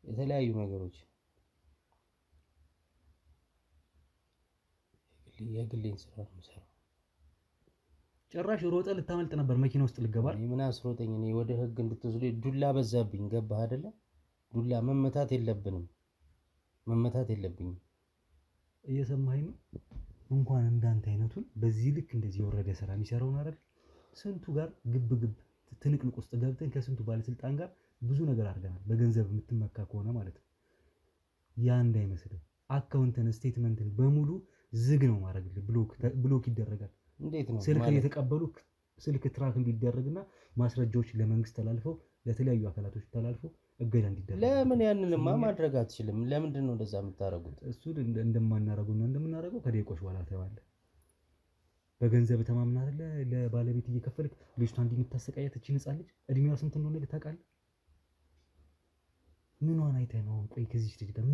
የተለያዩ ነገሮች። የግሌን ስራ ነው የምሰራው። ጭራሽ ሮጠ ልታመልጥ ነበር መኪና ውስጥ ልገባል። ምን አስሮጠኝ? እኔ ወደ ህግ እንድትወስዱ ዱላ በዛብኝ። ገባህ አይደለ? ዱላ መመታት የለብኝም። እየሰማኸኝ ነው? እንኳን እንዳንተ አይነቱን በዚህ ልክ እንደዚህ የወረደ ስራ የሚሰራውን አይደል? ስንቱ ጋር ግብ ትንቅንቅ ውስጥ ገብተን ከስንቱ ባለስልጣን ጋር ብዙ ነገር አድርገናል። በገንዘብ የምትመካ ከሆነ ማለት ነው። ያ እንዳይመስልህ። አካውንትን ስቴትመንትን በሙሉ ዝግ ነው ማድረግልህ። ብሎክ ይደረጋል። እንዴት ነው? ስልክ እየተቀበሉ ስልክ ትራክ እንዲደረግና ማስረጃዎች ለመንግስት ተላልፈው ለተለያዩ አካላቶች ተላልፈው እገዳ እንዲደረግ። ለምን ያንንማ ማድረግ አትችልም? ለምንድን ነው እንደዛ የምታደርጉት? እሱ እንደማናረገውና እንደምናረገው ከደቂቆች በኋላ ታየዋለህ። በገንዘብ ተማምና አይደለ ለባለቤት እየከፈልክ ልጅቷ እንዲምታሰቃያት እቺ ህፃን ልጅ እድሜዋ ስንት እንደሆነ ታውቃለህ? ምኗን አይተህ ነው? ቆይ ከዚህ ልጅ ጋር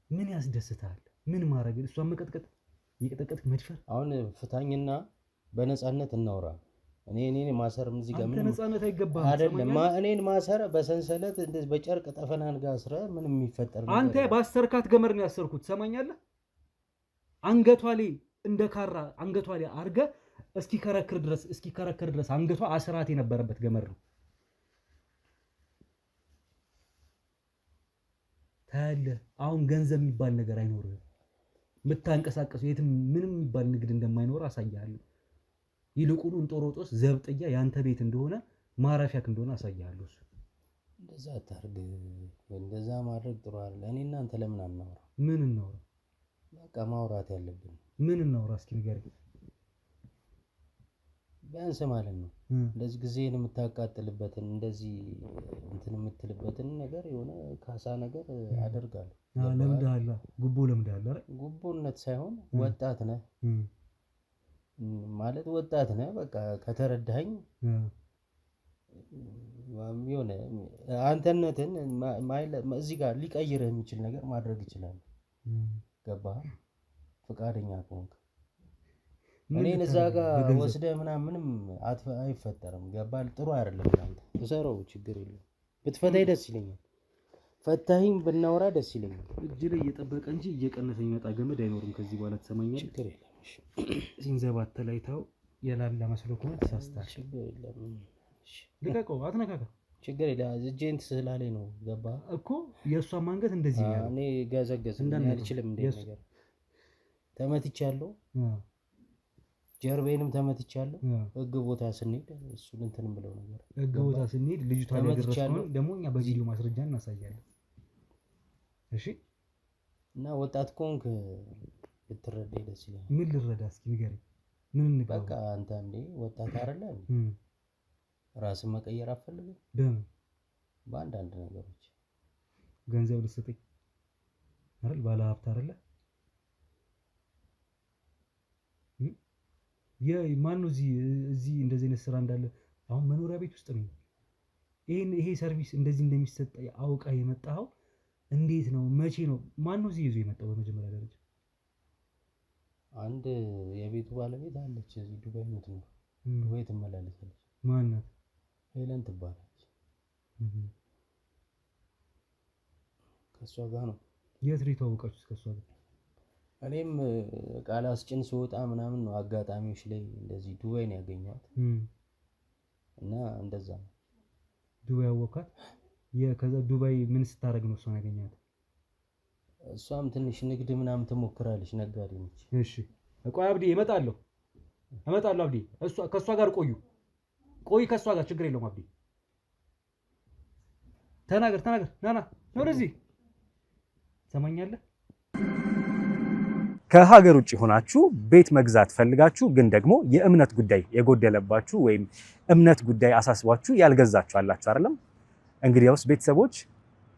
ምን ያስደስታል? ምን ማድረግ? እሷን መቀጥቀጥ፣ እየቀጠቀጥክ መድፈር። አሁን ፍታኝና በነፃነት እናውራ። እኔን ማሰርም እዚህ ጋር ምንም ነፃነት አይገባም አይደለም። እኔን ማሰር በሰንሰለት እንደዚህ በጨርቅ ጠፈናን ጋር አስረ ምንም የሚፈጠር ነገር አንተ ባሰርካት ገመድ ነው ያሰርኩት። ሰማኛለህ? አንገቷ ላይ እንደ ካራ አንገቷ ላይ አድርገህ እስኪከረክር ድረስ አንገቷ አስራት የነበረበት ገመድ ነው። ታያለህ። አሁን ገንዘብ የሚባል ነገር አይኖርም። የምታንቀሳቀሰው የትም ምንም የሚባል ንግድ እንደማይኖር አሳያለሁ። ይልቁኑ እንጦሮጦስ ዘብጥያ ያንተ ቤት እንደሆነ ማረፊያክ እንደሆነ አሳያለሁ። እንደዛ አታርግ። እንደዛ ማድረግ ጥሩ አይደለ። እኔ እናንተ ለምን አናወራ? ምን እናወራ? በቃ ማውራት ያለብን ምን እናወራ? እስኪ ንገረኝ። ቢያንስ ማለት ነው እንደዚህ ጊዜን የምታቃጥልበትን እንደዚህ እንትን የምትልበትን ነገር የሆነ ካሳ ነገር አደርጋለሁ። ለምደሃል? ጉቦ ለምደሃል? አረ ጉቦነት ሳይሆን ወጣት ነህ ማለት ወጣት ነህ። በቃ ከተረዳኸኝ የሆነ አንተነትን እዚህ ጋር ሊቀይርህ የሚችል ነገር ማድረግ ይችላል። ገባህ? ፈቃደኛ ከሆንክ እኔን እዛ ጋር ወስደህ ምንም አይፈጠርም። ገባህ? ጥሩ አይደለም። አንተ ተሰራው ችግር የለም። ብትፈታኝ ደስ ይለኛል። ፈታኝ ብናወራ ደስ ይለኛል። እጅ ላይ እየጠበቀ እንጂ እየቀነሰ የሚመጣ ገመድ አይኖርም ከዚህ በኋላ ትሰማኛለህ? ችግር የለም። እሺ ሲንዘባት ተላይታው የላላ መስሎ ከሆነ ተሳስተሃል። ችግር የለም። እሺ ልቀቀው፣ አትነካካ። ችግር የለም። እጄን ስላለኝ ነው። ገባህ እኮ የእሷ ማንገት እንደዚህ ነው። እኔ ገዘገዝ አልችልም። እንደ ነገር ተመትቻለሁ። ጀርቤንም ተመትቻለሁ። ህግ ቦታ ስንሄድ እሱን እንትን ብለው ነገር ህግ ቦታ ስንሄድ ልጅቷ ያደረሰው ደግሞ እኛ በቪዲዮ ማስረጃ እናሳያለን። እሺ እና ወጣት ኮንክ ብትረዳ ደስ ይላል። ምን ልረዳ? እስኪ ንገረኝ። ምን እንግባ? በቃ አንተ እንዴ ወጣት አይደለ? ራስን መቀየር አትፈልግም? በአንዳንድ ነገሮች ገንዘብ ልትሰጠኝ አይደል? ባለ ሀብት አይደለ? ማነው እዚህ እንደዚህ አይነት ስራ እንዳለ አሁን መኖሪያ ቤት ውስጥ ነው። ይሄ ሰርቪስ እንደዚህ እንደሚሰጥ አውቃ የመጣው እንዴት ነው? መቼ ነው? ማነው እዚህ ይዞ የመጣው? በመጀመሪያ ደረጃ አንድ የቤቱ ባለቤት አለች፣ እዚህ ዱባይ ነው። ዱባይ ትመላለሳለች። ማን ናት? ሄለን ትባላለች። ከሷ ጋር ነው። የት ነው የተዋወቃችሁት ከሷ ጋር? እኔም ቃል አስጭን ስወጣ ምናምን ነው አጋጣሚዎች ላይ እንደዚህ ዱባይ ነው ያገኘኋት እና እንደዛ ነው ዱባይ ያወቃት። ከዛ ዱባይ ምን ስታረግ ነው እሷን ያገኛት? እሷም ትንሽ ንግድ ምናምን ትሞክራለች፣ ነጋዴ ነች። እሺ ቆይ አብዲ እመጣለሁ አብዲ። ከሷ ጋር ቆይ ከሷ ጋር ችግር የለውም አብዲ። ተናገር ናና ወደዚህ ሰማኛለህ። ከሀገር ውጭ ሆናችሁ ቤት መግዛት ፈልጋችሁ ግን ደግሞ የእምነት ጉዳይ የጎደለባችሁ ወይም እምነት ጉዳይ አሳስቧችሁ ያልገዛችሁ አላችሁ አይደለም? እንግዲያውስ ቤተሰቦች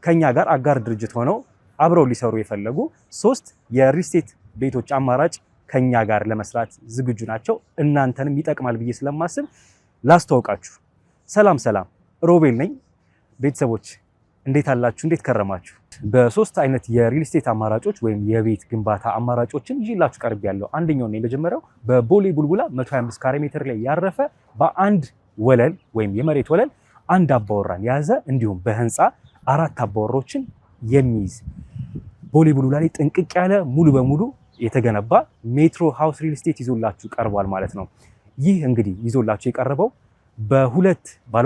ከኛ ጋር አጋር ድርጅት ሆነው አብረው ሊሰሩ የፈለጉ 3 የሪል ስቴት ቤቶች አማራጭ ከኛ ጋር ለመስራት ዝግጁ ናቸው። እናንተንም ይጠቅማል ብዬ ስለማስብ ላስተዋውቃችሁ። ሰላም ሮቤል ነኝ። ቤተሰቦች እንዴት አላችሁ? እንዴት ከረማችሁ? በ3 አይነት የሪል ስቴት አማራጮች ወይም የቤት ግንባታ አማራጮችን ይዤላችሁ ቀርቤያለሁ። አንደኛው ነው የመጀመሪያው በቦሌ ቡልቡላ 125 ካሬ ሜትር ላይ ያረፈ በአንድ ወለል ወይም የመሬት ወለል አንድ አባወራን የያዘ እንዲሁም በህንፃ 4 አባወሮችን የሚይዝ ቦሌ ቡልቡላ ላይ ጥንቅቅ ያለ ሙሉ በሙሉ የተገነባ ሜትሮ ሃውስ ሪል ስቴት ይዞላችሁ ቀርቧል ማለት ነው። ይህ እንግዲህ ይዞላችሁ የቀረበው ባለ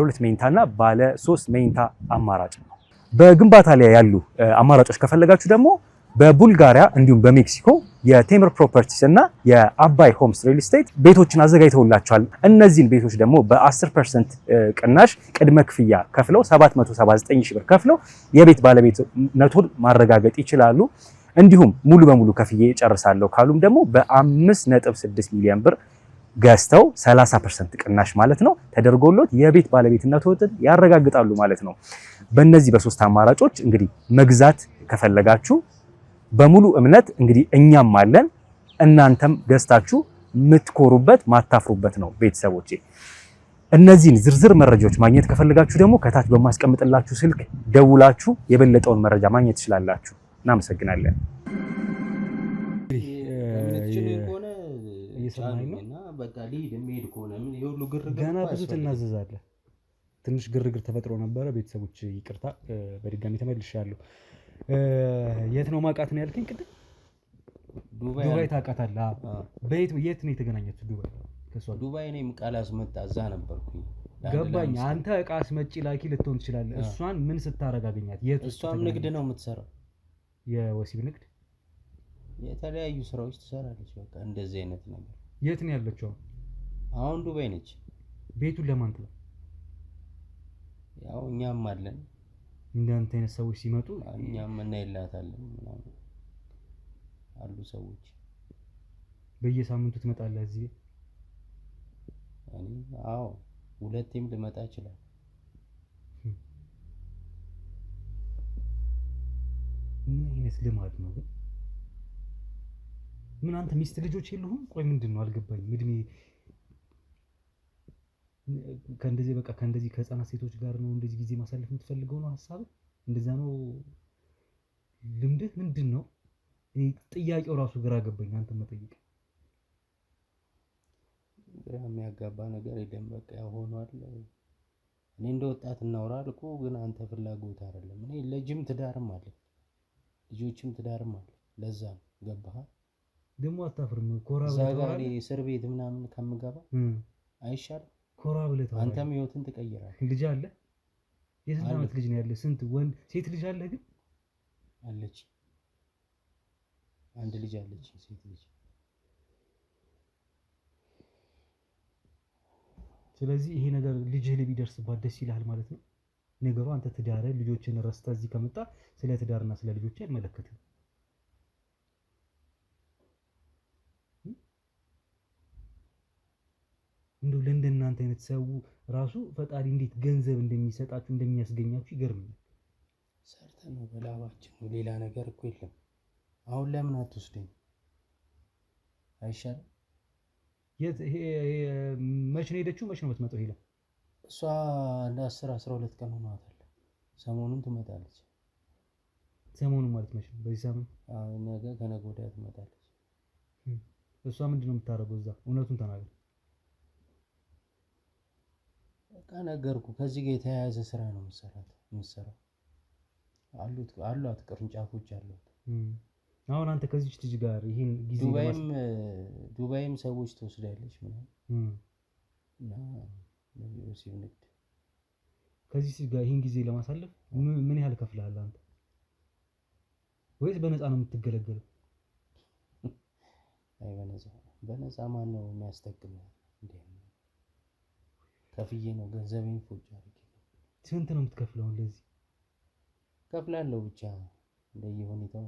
2 መኝታና ባለ 3 መኝታ አማራጭ ነው። በግንባታ ላይ ያሉ አማራጮች ከፈለጋችሁ ደግሞ በቡልጋሪያ እንዲሁም በሜክሲኮ የቴምር ፕሮፐርቲስ እና የአባይ ሆምስ ሪል ስቴት ቤቶችን አዘጋጅተውላችኋል። እነዚህን ቤቶች ደግሞ በ10% ቅናሽ ቅድመ ክፍያ ከፍለው 779 ሺህ ብር ከፍለው የቤት ባለቤትነቱን ማረጋገጥ ይችላሉ። እንዲሁም ሙሉ በሙሉ ከፍዬ ጨርሳለሁ ካሉም ደግሞ በ5.6 ሚሊዮን ብር ገዝተው 30% ቅናሽ ማለት ነው ተደርጎሎት የቤት ባለቤትነቱን ያረጋግጣሉ ማለት ነው። በእነዚህ በ3 አማራጮች እንግዲህ መግዛት ከፈለጋችሁ በሙሉ እምነት እንግዲህ እኛም አለን፣ እናንተም ገዝታችሁ የምትኮሩበት ማታፍሩበት ነው። ቤተሰቦቼ እነዚህን ዝርዝር መረጃዎች ማግኘት ከፈለጋችሁ ደግሞ ከታች በማስቀምጥላችሁ ስልክ ደውላችሁ የበለጠውን መረጃ ማግኘት ትችላላችሁ። እናመሰግናለን። ገና ብዙ ትናዘዛለህ። ትንሽ ግርግር ተፈጥሮ ነበረ። ቤተሰቦች ይቅርታ፣ በድጋሚ ተመልሻለሁ። የት ነው ማውቃት ነው ያልከኝ ቅድም? ዱባይ ታውቃታለህ? የት ነው የተገናኛችሁ? ዱባይ እኔም ዕቃ ላስመጣ እዛ ነበርኩኝ። ገባኝ። አንተ ዕቃ አስመጪ ላኪ ልትሆን ትችላለህ። እሷን ምን ስታረግ አገኛት? እሷም ንግድ ነው የምትሰራው። የወሲብ ንግድ የተለያዩ ስራዎች ትሰራለች። በቃ እንደዚህ አይነት ነገር። የት ነው ያለችው? አሁን ዱባይ ነች። ቤቱን ለማን ትለው? ያው እኛም አለን እንዳንተ አይነት ሰዎች ሲመጡ እኛም እናይላታለን ምናምን አሉ ሰዎች። በየሳምንቱ ትመጣለህ እዚህ? አዎ ሁለቴም ልመጣ ይችላል። ምን አይነት ልማድ ነው ግን? ምን አንተ ሚስት ልጆች የለሁም? ቆይ ምንድን ነው አልገባኝም። እድሜ ከእንደዚህ በቃ ከእንደዚህ ከህፃናት ሴቶች ጋር ነው እንደዚህ ጊዜ ማሳለፍ የምትፈልገው ነው ሀሳብ? እንደዛ ነው ልምድህ? ምንድን ነው ጥያቄው ራሱ ግራ ገባኝ። አንተ መጠየቅ ግራ የሚያጋባ ነገር የለም። በቃ ያው ሆኗል። እኔ እንደ ወጣት እናውራ አልኩ፣ ግን አንተ ፍላጎት አይደለም። እኔ ልጅም ትዳርም አለ ልጆችም ትዳርም አለ። ለዛ ነው ገባህ? ደግሞ አታፍርም? ኮራ ዛጋሪ እስር ቤት ምናምን ከምገባ አይሻልም? ኮራ ብለህ አንተም ህይወትን ትቀይራለህ። ልጅ አለ? የስንት ዓመት ልጅ ነው ያለ? ስንት ወንድ ሴት ልጅ አለ? ግን አለች አንድ ልጅ አለች፣ ሴት ልጅ። ስለዚህ ይሄ ነገር ልጅህ ላይ ቢደርስባት ደስ ይልሃል ማለት ነው ነገሩ። አንተ ትዳርህ ልጆችን ረስተህ እዚህ ከመጣ ስለ ትዳርና ስለ ልጆች አይመለከትም። እንደው ለእንደናንተ አይነት ሰው ራሱ ፈጣሪ እንዴት ገንዘብ እንደሚሰጣችሁ እንደሚያስገኛችሁ ይገርምኛል። ሰርተን ነው በላባችን ነው፣ ሌላ ነገር እኮ የለም። አሁን ለምን አትወስደኝ አይሻልም? የት ይሄ መቼ ነው ሄደችው? መቼ ነው የምትመጣው? ሄላ እሷ እንደ 10-12 ቀን ሆኗታል። ሰሞኑን ትመጣለች። ሰሞኑን ማለት መቼ ነው? በዚህ ሳምንት? ነገ ከነገ ወዲያ ትመጣለች። እሷ ምንድን ነው የምታደርገው እዛ? እውነቱን ተናገር። በቃ ነገርኩ። ከዚህ ጋር የተያያዘ ስራ ነው የምትሰራው። አሏት ቅርንጫፎች አሏት። አሁን አንተ ከዚች ልጅ ጋር ይሄን ጊዜ ዱባይም ሰዎች ትወስዳለች ምናምን እና ወሲብ ንግድ ከዚህ ልጅ ጋር ይሄን ጊዜ ለማሳለፍ ምን ያህል ከፍለሃል አንተ? ወይስ በነፃ ነው የምትገለገለው? አይ በነፃ ማን ነው የሚያስጠቅመው? እንዴ ከፍዬ ነው ገንዘቤን ፎጭ አድርጌ። ስንት ነው የምትከፍለው ለዚህ? ከፍላለሁ ብቻ እንደየሁኔታው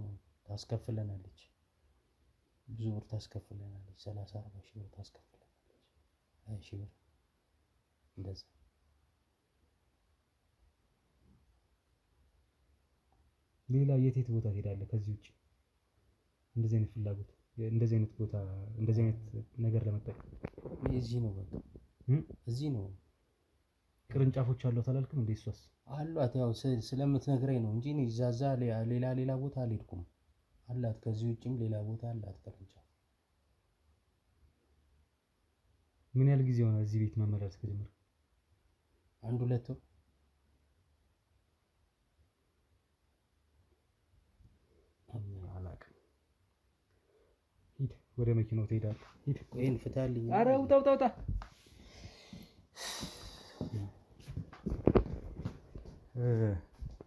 ታስከፍለናለች። ብዙ ብር ታስከፍለናለች። 30-40 ሺህ ብር ታስከፍለናለች። 20 ሺህ ብር እንደዛ። ሌላ የት ቦታ ትሄዳለህ ከዚህ ውጭ? እንደዚህ አይነት ፍላጎት እንደዚህ አይነት ቦታ እንደዚህ አይነት ነገር ለመጠቀም እዚህ ነው በቃ እዚህ ነው። ቅርንጫፎች አሏት አላልክም እንዴ? እሷስ አሏት። ያው ስለምትነግረኝ ነው እንጂ እኔ እዛዛ ሌላ ቦታ አልሄድኩም። አላት ከዚህ ውጭም ሌላ ቦታ አላት ቅርንጫፍ። ምን ያህል ጊዜ ሆነ እዚህ ቤት መመላለስ ከጀመረ? 1-2 ወር። አላውቅም። ሂድ ወደ መኪናው ትሄዳለህ። ሂድ። ይሄን ፍታልኝ። ኧረ ውጣ ውጣ ውጣ።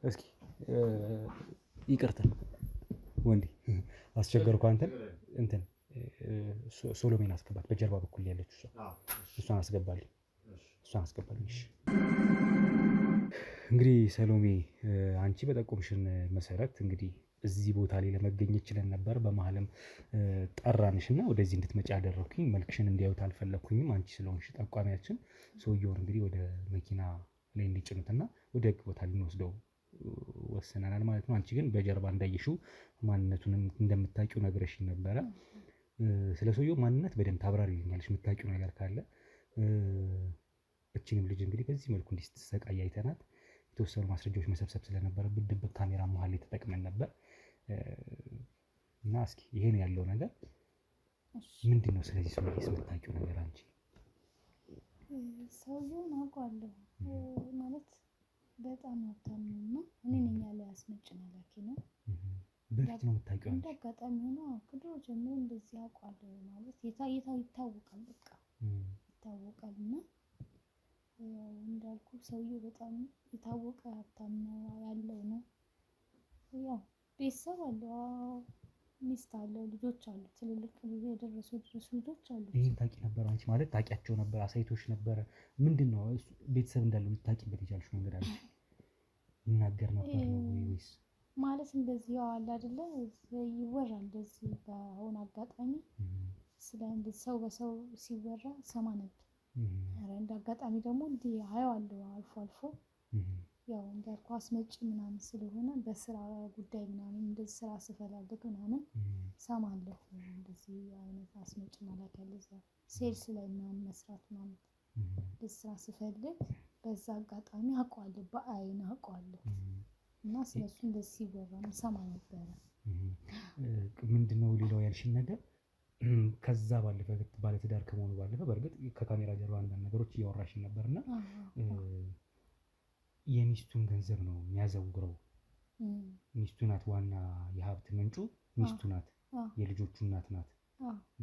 እስኪ ይቅርታ ወንዴ አስቸገርኩ። እንትን ሶሎሜን አስገባት። በጀርባ በኩል ያለችው እሷን አስገባልኝ። እሺ እንግዲህ ሰሎሜ አንቺ በጠቆምሽን መሰረት እንግዲህ እዚህ ቦታ ላይ ለመገኘት ችለን ነበር። በመሀልም ጠራንሽና ወደዚህ እንድትመጪ ያደረኩኝ። መልክሽን እንዲያዩት አልፈለኩኝም። አንቺ ስለሆንሽ ጠቋሚያችን ሰውየውን እንግዲህ ወደ መኪና ላይ እንዲጭኑትና ወደ ህግ ቦታ ልንወስደው ወስነናል ማለት ነው። አንቺ ግን በጀርባ እንዳየሽው ማንነቱንም እንደምታውቂው ነግረሽኝ ነበረ። ስለ ሰውየው ማንነት በደንብ ታብራሪልኛለሽ የምታውቂው ነገር ካለ። እቺንም ልጅ እንግዲህ በዚህ መልኩ እንዲስተሰቃይ አይተናት የተወሰኑ ማስረጃዎች መሰብሰብ ስለነበረብን ድብቅ ካሜራ መሀል ላይ ተጠቅመን ነበር እና እስኪ ይሄን ያለው ነገር ምንድን ነው? ስለዚህ ሰውዬ የምታውቂው ነገር አንቺ? ሰውዬውን አውቀዋለሁ ማለት በጣም ሀብታም ነው እና እኔ ነኝ ያለ አስመጭ መላኪ ነው። በፊት ነው የምታውቂው? እንደ አጋጣሚ ሆኖ ከድሮ ጀምሮ እንደዚህ አውቀዋለሁ ማለት ይታወቃል፣ በቃ ይታወቃል። እና እንዳልኩ ሰውዬው በጣም የታወቀ ሀብታም ነው ያለው ነው። ያው ቤተሰብ አለው፣ ሚስት አለው፣ ልጆች አሉ፣ ትልልቅ የደረሱ ልጆች አሉ። ይሄን ታውቂ ነበር አንቺ? ማለት ታውቂያቸው ነበር? አሳይቶሽ ነበረ? ምንድነው ቤተሰብ እንዳለው ልታውቂበት የቻልሽ መንገድ አለ? ይናገር ነበር ነው ወይስ ማለት እንደዚህ ያው አለ አይደለ ይወራል እንደዚህ በሆነ አጋጣሚ ስለ ሰው በሰው ሲወራ ሰማ ነበር። ኧረ እንደ አጋጣሚ ደግሞ እንዲህ አየዋለሁ አልፎ አልፎ ያው እንዳልኩ አስመጪ ምናምን ስለሆነ በስራ ጉዳይ ምናምን እንደዚህ ስራ ስፈላልግ ምናምን ሰማለሁ። እንደዚህ አይነት አስመጪ ማለት ያለ ሴልስ ላይ ምናምን መስራት ምናምን ስራ ስፈልግ በዛ አጋጣሚ አውቀዋለሁ፣ በአይን አውቀዋለሁ እና ስለሱ እንደዚህ ሲወራ ሰማ ነበረ። ምንድነው ሌላው ያልሽኝ ነገር? ከዛ ባለፈ ባለትዳር ከመሆኑ ባለፈ በእርግጥ ከካሜራ ጀርባ አንዳንድ ነገሮች እያወራሽኝ ነበርና የሚስቱን ገንዘብ ነው የሚያዘውረው። ሚስቱ ናት ዋና የሀብት ምንጩ፣ ሚስቱ ናት፣ የልጆቹ እናት ናት።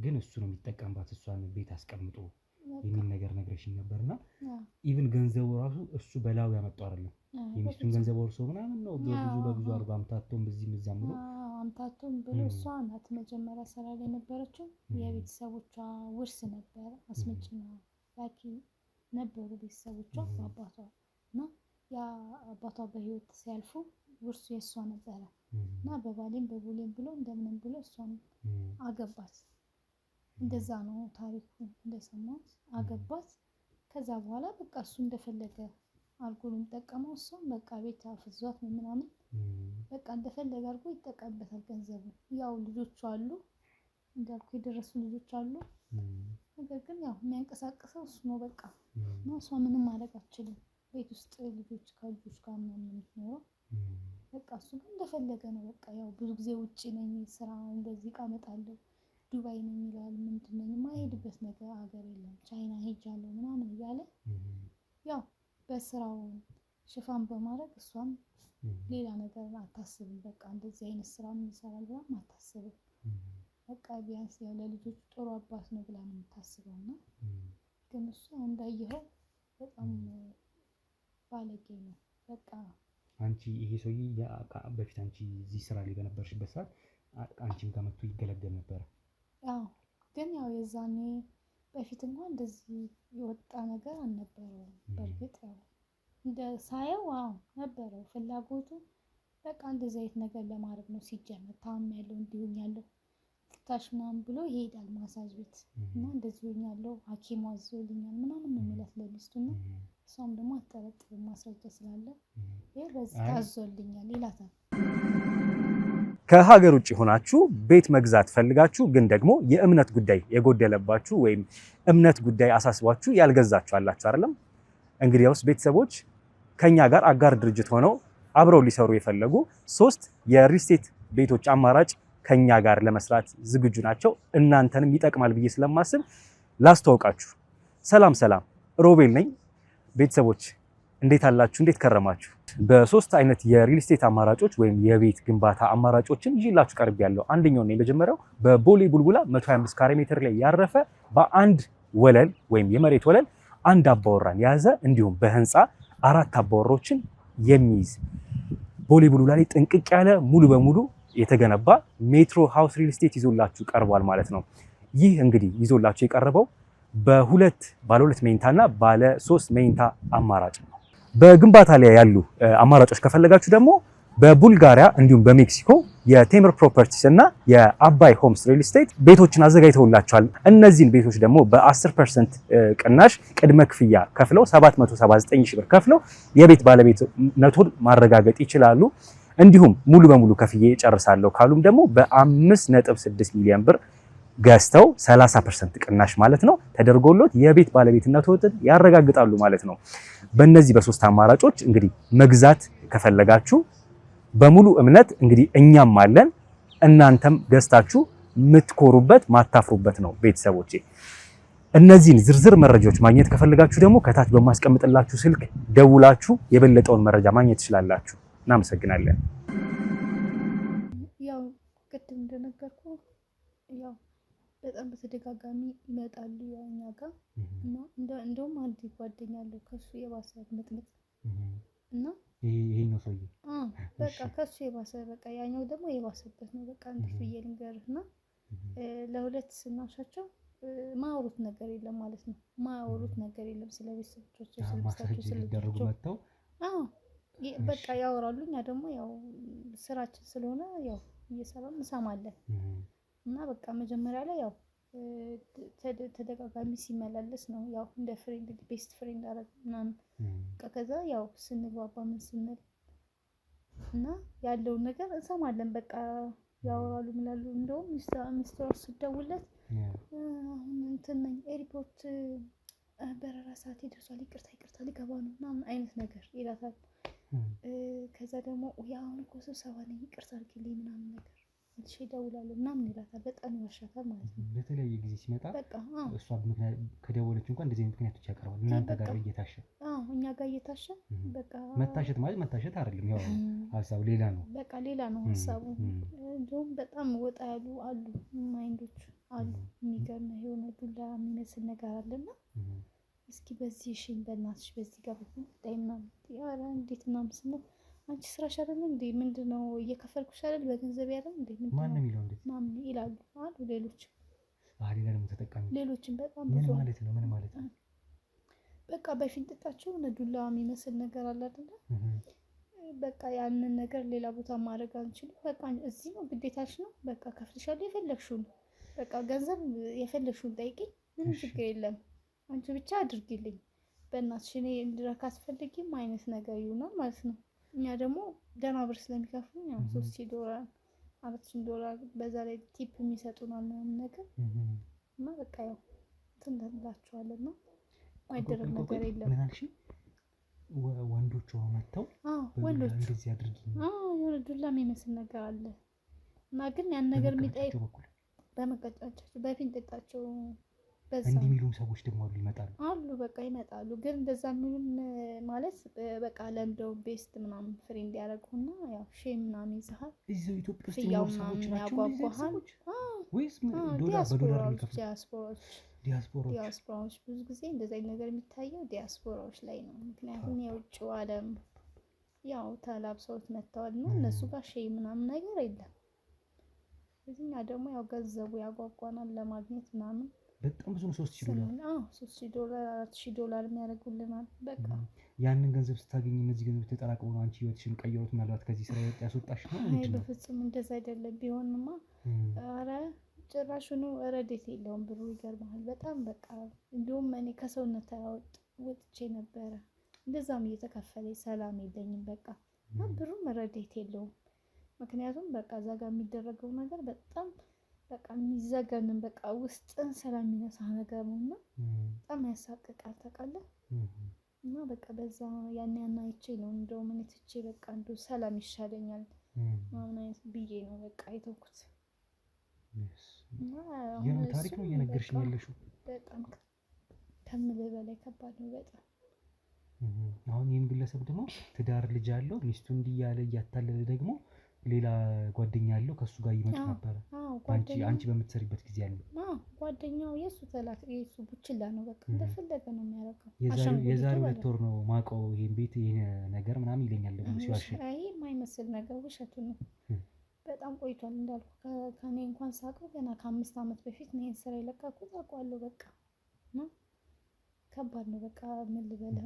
ግን እሱ ነው የሚጠቀምባት እሷን ቤት አስቀምጦ የሚል ነገር ነግረሽኝ ነበርና ኢቭን ገንዘቡ ራሱ እሱ በላው ያመጣው አይደለም። የሚስቱን ገንዘብ ወርሶ ምናምን ነው በብዙ አርባ አምታቶም በዚህ ምዛም ብሎ አምታቶም ብሎ እሷ ናት መጀመሪያ ስራ ላይ ነበረችው። የቤተሰቦቿ ውርስ ነበር፣ አስመጭና ላኪ ነበሩ ቤተሰቦቿ አባቷ እና ያ አባቷ በህይወት ሲያልፉ ውርሱ የሷ ነበረ እና በባሌም በቡሌም ብሎ እንደምንም ብሎ እሷን አገባት። እንደዛ ነው ታሪኩ እንደሰማሁት። አገባት። ከዛ በኋላ በቃ እሱ እንደፈለገ አልኮሉን ጠቀመው፣ እሷም በቃ ቤት አፍዟት ምናምን በቃ እንደፈለገ አድርጎ ይጠቀምበታል ገንዘቡ። ያው ልጆቹ አሉ እንዳልኩ የደረሱ ልጆች አሉ። ነገር ግን ያው የሚያንቀሳቅሰው እሱ ነው በቃ እና እሷ ምንም ማድረግ አትችልም። ቤት ውስጥ ልጆች ከልጆች ጋር ምናምን የምትኖረው በቃ እሱ ግን እንደፈለገ ነው በቃ። ያው ብዙ ጊዜ ውጪ ነኝ ስራ እንደዚህ እቃ እመጣለሁ፣ ዱባይ ነኝ ይላል፣ ምንድን ነኝ የማይሄድበት ነገር ሀገር የለም፣ ቻይና ሄጃለሁ ምናምን እያለ ያው በስራው ሽፋን በማድረግ እሷም ሌላ ነገር አታስብም። በቃ እንደዚህ አይነት ስራ ይሰራል ብላ አታስብም። በቃ ቢያንስ ያው ለልጆች ጥሩ አባት ነው ብላ ነው የምታስበው። እና ግን እሱ እንዳየኸው በጣም ባለጌ ነው በቃ። አንቺ ይሄ ሰውዬ በፊት አንቺ እዚህ ስራ ላይ በነበርሽበት ሰዓት አንቺም ጋር መጥቶ ይገለገል ነበር? አዎ፣ ግን ያው የዛኔ በፊት እንኳን እንደዚህ የወጣ ነገር አልነበረውም። በእርግጥ ያው እንደ ሳየው ነበረው ፍላጎቱ በቃ እንደዚህ አይነት ነገር ለማድረግ ነው። ሲጀመር ታም ያለው እንዲሁኝ ያለው ታሽ ምናምን ብሎ ይሄዳል ማሳጅ ቤት እና እንደዚህ ሆኛለሁ ሐኪም አዞልኛል ምናምን ነው የሚላት ለሚስቱና እሷም ደግሞ አትጠረጥርም ማስረጃ ስላለ ይሄ በዚህ ታዞልኛል ይላታል። ከሀገር ውጭ ሆናችሁ ቤት መግዛት ፈልጋችሁ ግን ደግሞ የእምነት ጉዳይ የጎደለባችሁ ወይም እምነት ጉዳይ አሳስቧችሁ ያልገዛችሁ አላችሁ አይደለም? እንግዲያውስ ቤተሰቦች ከኛ ጋር አጋር ድርጅት ሆነው አብረው ሊሰሩ የፈለጉ 3 የሪል ስቴት ቤቶች አማራጭ ከኛ ጋር ለመስራት ዝግጁ ናቸው። እናንተንም ይጠቅማል ብዬ ስለማስብ ላስተዋውቃችሁ። ሰላም ሰላም፣ ሮቤል ነኝ። ቤተሰቦች እንዴት አላችሁ? እንዴት ከረማችሁ? በ3 አይነት የሪል ስቴት አማራጮች ወይም የቤት ግንባታ አማራጮችን ይዤላችሁ ቀርቤያለሁ። አንደኛው ነው የመጀመሪያው በቦሌ ቡልቡላ 125 ካሬ ሜትር ላይ ያረፈ በአንድ ወለል ወይም የመሬት ወለል አንድ አባወራን የያዘ እንዲሁም በህንፃ 4 አባወሮችን የሚይዝ ቦሌ ቡልቡላ ላይ ጥንቅቅ ያለ ሙሉ በሙሉ የተገነባ ሜትሮ ሃውስ ሪል ስቴት ይዞላችሁ ቀርቧል ማለት ነው። ይህ እንግዲህ ይዞላችሁ የቀረበው ባለ 2 መኝታና ባለ 3 መኝታ አማራጭ ነው። በግንባታ ላይ ያሉ አማራጮች ከፈለጋችሁ ደግሞ በቡልጋሪያ እንዲሁም በሜክሲኮ የቴምር ፕሮፐርቲስ እና የአባይ ሆምስ ሪል ስቴት ቤቶችን አዘጋጅተውላችኋል። እነዚህን ቤቶች ደግሞ በ10% ቅናሽ ቅድመ ክፍያ ከፍለው 779 ሺህ ብር ከፍለው የቤት ባለቤትነቱን ማረጋገጥ ይችላሉ። እንዲሁም ሙሉ በሙሉ ከፍዬ ጨርሳለሁ ካሉም ደግሞ በ5.6 ሚሊዮን ብር ገዝተው 30% ቅናሽ ማለት ነው ተደርጎሎት የቤት ባለቤትነቱን ያረጋግጣሉ ማለት ነው። በእነዚህ በ3 አማራጮች እንግዲህ መግዛት ከፈለጋችሁ በሙሉ እምነት እንግዲህ እኛም አለን፣ እናንተም ገዝታችሁ የምትኮሩበት ማታፍሩበት ነው። ቤተሰቦቼ እነዚህን ዝርዝር መረጃዎች ማግኘት ከፈለጋችሁ ደግሞ ከታች በማስቀምጥላችሁ ስልክ ደውላችሁ የበለጠውን መረጃ ማግኘት ትችላላችሁ። እናመሰግናለን። ያው ቅድም እንደነገርኩ ያው በጣም በተደጋጋሚ ይመጣሉ ያው እኛ ጋር እና እንደውም አንድ ጓደኛ አለው ከሱ የባሰ ምጥምጥ እና ይሄኛው ሰውዬ በቃ ከሱ የባሰ በቃ ያኛው ደግሞ የባሰበት ነው። በቃ እንዴት ብዬ ልንገርህ እና ለሁለት ስናሻቸው ማያወሩት ነገር የለም ማለት ነው። ማያወሩት ነገር የለም ስለ ቤተሰቦቻቸው፣ ስለ ቤተሰቦቻቸው፣ ስለ ልጆቻቸው መጥተው በቃ ያወራሉ። እኛ ደግሞ ያው ስራችን ስለሆነ ያው እየሰራን እንሰማለን እና በቃ መጀመሪያ ላይ ያው ተደጋጋሚ ሲመላለስ ነው ያው እንደ ፍሬንድ ቤስት ፍሬንድ አረግ ምናምን ከዛ ያው ስንግባባ ምን ስንል እና ያለውን ነገር እንሰማለን። በቃ ያወራሉ ምላሉ። እንደውም ሚስተር ስደውለት አሁን እንትን ነኝ ኤርፖርት በረራ ሰዓት ደርሷል፣ ይቅርታ ሊገባ ነው ምናምን አይነት ነገር ይላታል። ከዛ ደግሞ አሁን እኮ ስብሰባ ነኝ ይቅርታ አድርጊልኝ ምናምን ነገር መልሼ እደውላለሁ ምናምን ይላታል። በጣም ይዋሻታል ማለት ነው። በተለያየ ጊዜ ሲመጣ በቃ እሷ ከደወለች እንኳን እንደዚህ አይነት ምክንያቶች ያቀርባል። እናንተ ጋር እየታሸ እኛ ጋር እየታሸ በቃ መታሸት ማለት መታሸት አይደለም፣ ያው ሀሳቡ ሌላ ነው። በቃ ሌላ ነው ሀሳቡ። እንዲሁም በጣም ወጣ ያሉ አሉ ማይንዶች አሉ። የሚገርም የሆነ ዱላ የሚመስል ነገር አለና እስኪ በዚህ እሺን በእናትሽ በዚህ ጋር ብታይ ምናምን ኧረ እንዴት ምናምን ስንል አንቺ ስራሽ አይደል እንዴ ምንድነው እየከፈልኩሽ አይደል በገንዘብ ያለው እንዴ ማን ነው የሚለው እንዴ ምናምን ይላሉ አሉ ሌሎች። ሌላ ደግሞ ተጠቃሚ ሌሎችን በጣም ምን ብዙ ማለት ነው? በቃ በፊንጥጣቸው ዱላ የሚመስል ነገር አለ አይደል? በቃ ያንን ነገር ሌላ ቦታ ማድረግ አንችልም። በቃ እዚህ ነው ግዴታሽ ነው። በቃ ከፍልሻለሁ የፈለግሽውን በቃ ገንዘብ የፈለግሽውን ጠይቂኝ ምንም ችግር የለም አንቺ ብቻ አድርጊልኝ በእናትሽ እኔ እንድረካ አስፈልጊም አይነት ነገር ይሆናል ማለት ነው። እኛ ደግሞ ደህና ብር ስለሚከፍሉ ያው $3,000 $4,000 በዛ ላይ ቲፕ የሚሰጡናል ምናምን ነገር እና በቃ ያው እንትን እንላቸዋለን ነው አይደረግ ነገር የለም። ምን አልሽኝ? ወንዶቹ መጥተው ወንዶቹ እንደዚህ አድርጊኝ የሆነ ዱላ የሚመስል ነገር አለ እና ግን ያን ነገር የሚጠይቁ በመቀጫጫቸው በፊንጥጣቸው እንዲህ የሚሉም ሰዎች ደግሞ ይመጣሉ በቃ ይመጣሉ። ግን እንደዛ ምንም ማለት በቃ ለምደው ቤስት ምናምን ፍሬንድ ያደረጉና ያው ሼም ምናምን ይዘሃል እዚሁ ኢትዮጵያ ውስጥ የሚኖሩ ሰዎች ናቸው እንደዚህ ሰዎች ወይስ በዶላር የሚከፍሉ ዲያስፖራዎች? ብዙ ጊዜ እንደዚህ አይነት ነገር የሚታየው ዲያስፖራዎች ላይ ነው። ምክንያቱም የውጭው ዓለም ያው ተላብሰውት መጥተዋል ነው እነሱ ጋር ሼም ምናምን ነገር የለም። እዚህኛ ደግሞ ያው ገንዘቡ ያጓጓናል ለማግኘት ምናምን በጣም ብዙ ነው። $3,000 $4,000 የሚያደርጉልናል። በቃ ያንን ገንዘብ ስታገኝ እነዚህ ገንዘብ ተጠራቅመው ነው አንቺ ህይወትሽን ቀይሮት ምናልባት ከዚህ ስራ ያስወጣሽ ነው እንዴ? በፍጹም እንደዛ አይደለም። ቢሆንማ ኧረ ጭራሹኑ ረዴት የለውም ብሩ ይገርማል በጣም በቃ እንዲሁም እኔ ከሰውነት ወጥቼ ነበረ እንደዛም እየተከፈለኝ ሰላም የለኝም በቃ ብሩም ረዴት የለውም። ምክንያቱም በቃ እዛ ጋር የሚደረገው ነገር በጣም በቃ የሚዘገንን በቃ ውስጥን ሰላም የሚነሳ ነገር ነውና በጣም ያሳቅቃል ታውቃለህ። እና በቃ በዛ ያን አይቼ ነው እንደውም እኔ ትቼ በቃ እንደው ሰላም ይሻለኛል ምናምን አይነት ብዬ ነው በቃ የተውኩት። የምን ታሪክ ነው እየነገርሽኝ ያለሽው? በጣም ከምልህ በላይ ከባድ ነው በጣም። አሁን ይህን ግለሰብ ደግሞ ትዳር ልጅ አለው ሚስቱ እንዲህ ያለ እያታለለ ደግሞ ሌላ ጓደኛ ያለው ከሱ ጋር ይመጡ ነበረ። አንቺ በምትሰሪበት ጊዜ ያለው ጓደኛው የሱ ቡችላ ነው በቃ እንደፈለገ ነው የሚያደርገው። የዛሬ 2 ወር ነው ማውቀው ይሄን ቤት ይሄን ነገር ምናምን ይለኛል ደግሞ ሲዋሽ። ይሄ የማይመስል ነገር ውሸቱ ነው። በጣም ቆይቷል እንዳልኩ ከኔ እንኳን ሳውቀው ገና ከ5 ዓመት በፊት ነው ይሄን ስራ የለቀኩት አውቀዋለሁ በቃ እና ከባድ ነው በቃ ምን ልበልህ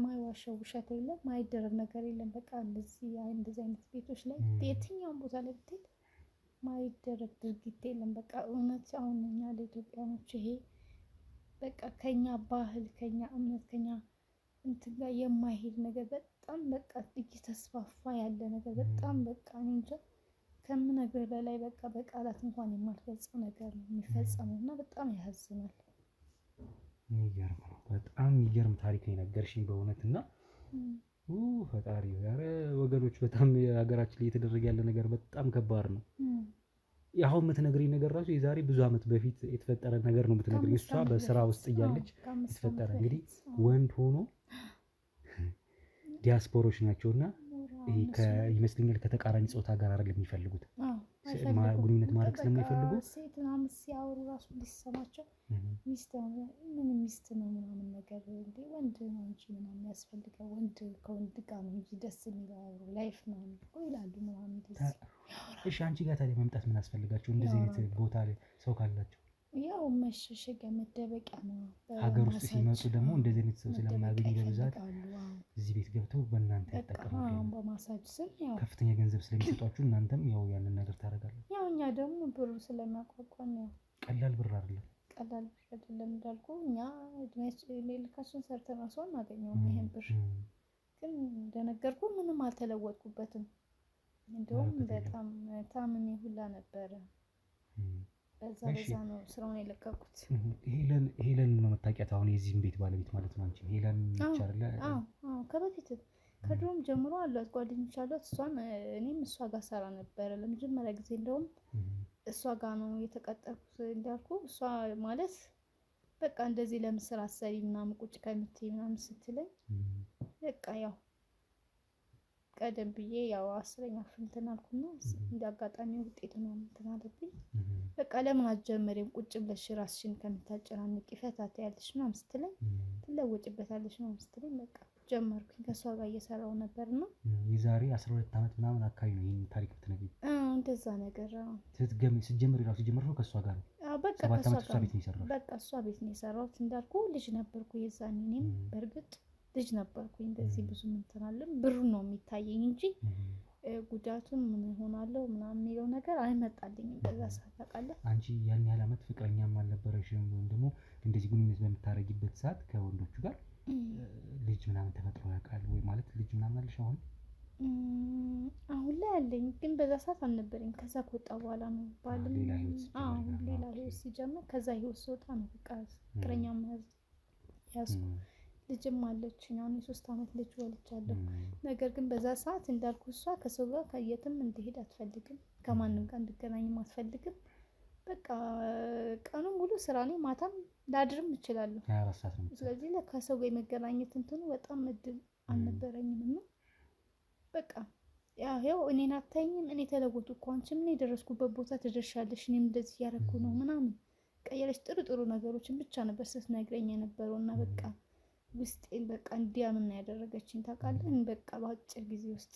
ማይዋሸው ውሸት የለም ማይደረግ ነገር የለም በቃ እንደዚህ አይነት ቤቶች ላይ የትኛውም ቦታ ላይ ብትሄድ ማይደረግ ድርጊት የለም በቃ እውነት። አሁን እኛ ለኢትዮጵያኖች ይሄ በቃ ከኛ ባህል ከኛ እምነት ከኛ እንትን ጋር የማይሄድ ነገር በጣም በቃ እየተስፋፋ ያለ ነገር በጣም በቃ እንጃ ከምነግርህ በላይ በቃ በቃላት እንኳን የማልገልጸው ነገር ነው የሚፈጸመው እና በጣም ያሳዝናል። የሚገርም ነው። በጣም የሚገርም ታሪክ ነው የነገርሽኝ በእውነት እና ፈጣሪ ኧረ ወገኖች በጣም ሀገራችን ላይ እየተደረገ ያለ ነገር በጣም ከባድ ነው። አሁን የምትነግሪኝ ነገር ራሱ የዛሬ ብዙ ዓመት በፊት የተፈጠረ ነገር ነው የምትነግሪኝ። እሷ በስራ ውስጥ እያለች የተፈጠረ እንግዲህ ወንድ ሆኖ ዲያስፖሮች ናቸውና ይመስለኛል ከተቃራኒ ጾታ ጋር አይደለም የሚፈልጉት ግንኙነት ማድረግ ስለማይፈልጉ ሴት ምናምን ሲያወሩ ራሱ እንዲሰማቸው ሚስት ምን ሚስት ነው ምናምን ነገር እንዴ ወንድ ነው እንጂ ምናምን የሚያስፈልገው ወንድ ከወንድ ጋር ነው እንጂ ደስ የሚለው አብሮ ላይፍ ነው እኮ ይላሉ ምናምን እንደዚህ። እሺ አንቺ ጋር ታዲያ መምጣት ምን አስፈልጋቸው? እንደዚህ አይነት ቦታ ላይ ሰው ካላቸው ያው መሸሸጊያ መደበቂያ ነው። ሀገር ውስጥ ሲመጡ ደግሞ እንደዚህ አይነት ሰው ስለማያገኙ በብዛት እዚህ ቤት ገብተው በእናንተ ያጠቀማሉ። በማሳጅ ስም ያው ከፍተኛ ገንዘብ ስለሚሰጧችሁ እናንተም ያው ያንን ነገር ታደርጋለች። ያው እኛ ደግሞ ብሩ ስለሚያቋቋም ያው ቀላል ብር አይደለም፣ ቀላል ብር አይደለም እንዳልኩ እኛ ልካችን ሰርተን ራሱ አናገኘውም ይሄን ብር። ግን እንደነገርኩ ምንም አልተለወጥኩበትም። እንደውም በጣም ታምሜ ሁላ ነበረ። በዛ ነው ስራውን የለቀቁት። ሄለን ነው መታወቂያት አሁን የዚህም ቤት ባለቤት ማለት ነው አንቺ ሄለን ይቻላል? አዎ ከበፊት ከድሮም ጀምሮ አሏት ጓደኞች አሏት። እሷን እኔም እሷ ጋር ሰራ ነበረ ለመጀመሪያ ጊዜ። እንደውም እሷ ጋር ነው የተቀጠርኩት እንዳልኩ። እሷ ማለት በቃ እንደዚህ ለምስራ አሰሪ ምናምን ቁጭ ከምትይ ምናምን ስትለኝ በቃ ያው ቀደም ብዬ ያው 10ኛ ክፍል እንትን አልኩና እንደ አጋጣሚ ውጤት ነው እንትን አለብኝ። በቃ ለምን አትጀምሪም ቁጭ ብለሽ ራስሽን ከምታጨናንቂ ፈታት ያለሽ ምናምን ስትለኝ ትለወጭበታለሽ ምናምን ስትለኝ በቃ ጀመርኩኝ። ከእሷ ጋር እየሰራሁ ነበርና የዛሬ 12 ዓመት ምናምን አካባቢ ነው ይሄን ታሪክ ብትነግሪኝ? እንደዛ ነገር ስትጀምሪ ራሱ ጀመርሽው ከእሷ ጋር ነው? በቃ ከእሷ ጋር ቤት ነው የሰራሁት። በቃ እሷ ቤት ነው የሰራሁት እንዳልኩ ልጅ ነበርኩ የዛኔ። እኔም በእርግጥ ልጅ ነበርኩኝ። እንደዚህ ብዙ እንትን አለም ብሩ ነው የሚታየኝ እንጂ ጉዳቱን ምን ሆናለሁ ምናምን የሚለው ነገር አይመጣልኝም በዛ ሰዓት። ታውቃለህ አንቺ ያን ያህል ዓመት ፍቅረኛም አልነበረሽም ወይም ደግሞ እንደዚህ ግንኙነት በምታረጊበት ሰዓት ከወንዶቹ ጋር ልጅ ምናምን ተፈጥሮ ያውቃል ወይ? ማለት ልጅ ምናምን አለሽ አሁን? አሁን ላይ አለኝ ግን በዛ ሰዓት አልነበረኝ። ከዛ ከወጣ በኋላ ነው ባልም ሌላ ህይወት ሲጀምር ከዛ ህይወት ስወጣ ነው በቃ ፍቅረኛ መያዝ ያዝኩ። ልጅም አለችኝ አሁን የ3 ዓመት ልጅ ወልቻለሁ። ነገር ግን በዛ ሰዓት እንዳልኩ እሷ ከሰው ጋር ከየትም እንድሄድ አትፈልግም፣ ከማንም ጋር እንድገናኝም አትፈልግም። በቃ ቀኑን ሙሉ ስራ ነኝ፣ ማታም ላድርም እችላለሁ። ስለዚህ ከሰው ጋር የመገናኘት እንትኑ በጣም እድል አልነበረኝም። እና በቃ ያው እኔን አታይኝም፣ እኔ ተለወጡ እኮ አንቺም እኔ የደረስኩበት ቦታ ትደርሻለሽ፣ እኔም እንደዚህ እያደረኩ ነው ምናምን ቀየለች። ጥሩ ነገሮችን ብቻ ነበር ስትነግረኝ የነበረው እና በቃ ውስጤን በቃ እንዲያምን ያደረገችኝ ታውቃለህ። በቃ በአጭር ጊዜ ውስጥ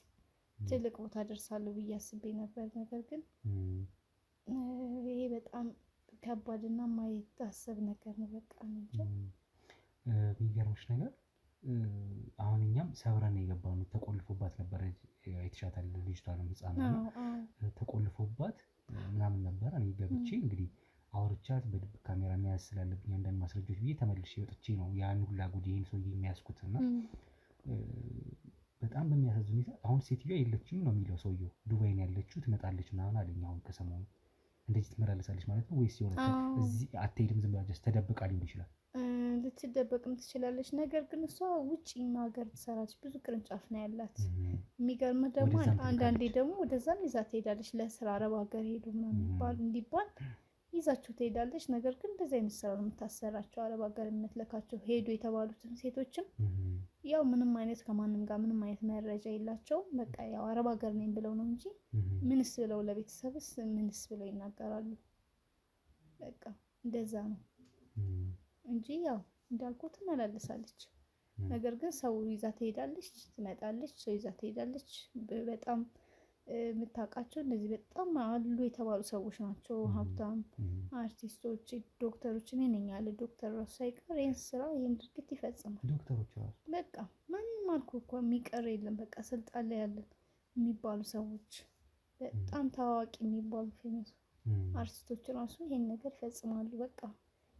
ትልቅ ቦታ ደርሳለሁ ብዬ አስቤ ነበር። ነገር ግን ይሄ በጣም ከባድና የማይታሰብ ነገር ነው። በቃ እንጂ የሚገርምሽ ነገር አሁን እኛም ሰብረን የገባነው ተቆልፎባት ነበር። አይተሻታል ልጅቷን ህፃን ተቆልፎባት ምናምን ነበር። እኔ ገብቼ እንግዲህ አውርቻት በድብቅ ካሜራ መያዝ ስላለብኝ አንዳንድ ማስረጃዎች ብዬ ተመልሼ ወጥቼ ነው ያን ሁላ ጉድ ይሄን ሰውዬ የሚያስኩት። እና በጣም በሚያሳዝን ሁኔታ አሁን ሴትዮዋ የለችም ነው የሚለው ሰውዬው። ዱባይ ነው ያለችው ትመጣለች ምናምን አለኝ። አሁን ከሰሞኑ እንደዚህ ትመላለሳለች ማለት ነው ወይስ የሆነ እዚህ አትሄድም ዝም ብላ ጀስት ተደብቃ ሊሆን ይችላል? ልትደበቅም ትችላለች። ነገር ግን እሷ ውጭ ሀገር ትሰራች፣ ብዙ ቅርንጫፍ ነው ያላት። የሚገርም ደግሞ አንዳንዴ ደግሞ ወደዛም ይዛ ትሄዳለች ለስራ። አረብ ሀገር ሄዱ ምናምን እንዲባል ይዛችሁ ትሄዳለች። ነገር ግን እንደዚህ አይነት ስራ ነው የምታሰራቸው። አረብ ሀገር የምትለካቸው ሄዱ የተባሉትን ሴቶችም ያው ምንም አይነት ከማንም ጋር ምንም አይነት መረጃ የላቸውም። በቃ ያው አረብ ሀገር ነኝ ብለው ነው እንጂ ምንስ ብለው ለቤተሰብስ ምንስ ብለው ይናገራሉ? በቃ እንደዛ ነው እንጂ ያው እንዳልኩ ትመላለሳለች። ነገር ግን ሰው ይዛ ትሄዳለች፣ ትመጣለች፣ ሰው ይዛ ትሄዳለች። በጣም የምታውቃቸው እነዚህ በጣም አሉ የተባሉ ሰዎች ናቸው። ሀብታም አርቲስቶች፣ ዶክተሮች። እኔ ነኝ ያለ ዶክተር ራሱ ሳይቀር ይህን ስራ ይህን ድርጊት ይፈጽማል። ዶክተሮች ራሱ በቃ ማንም አልኩ እኮ የሚቀር የለም። በቃ ስልጣን ላይ ያለን የሚባሉ ሰዎች በጣም ታዋቂ የሚባሉ ፌመስ አርቲስቶች ራሱ ይሄን ነገር ይፈጽማሉ። በቃ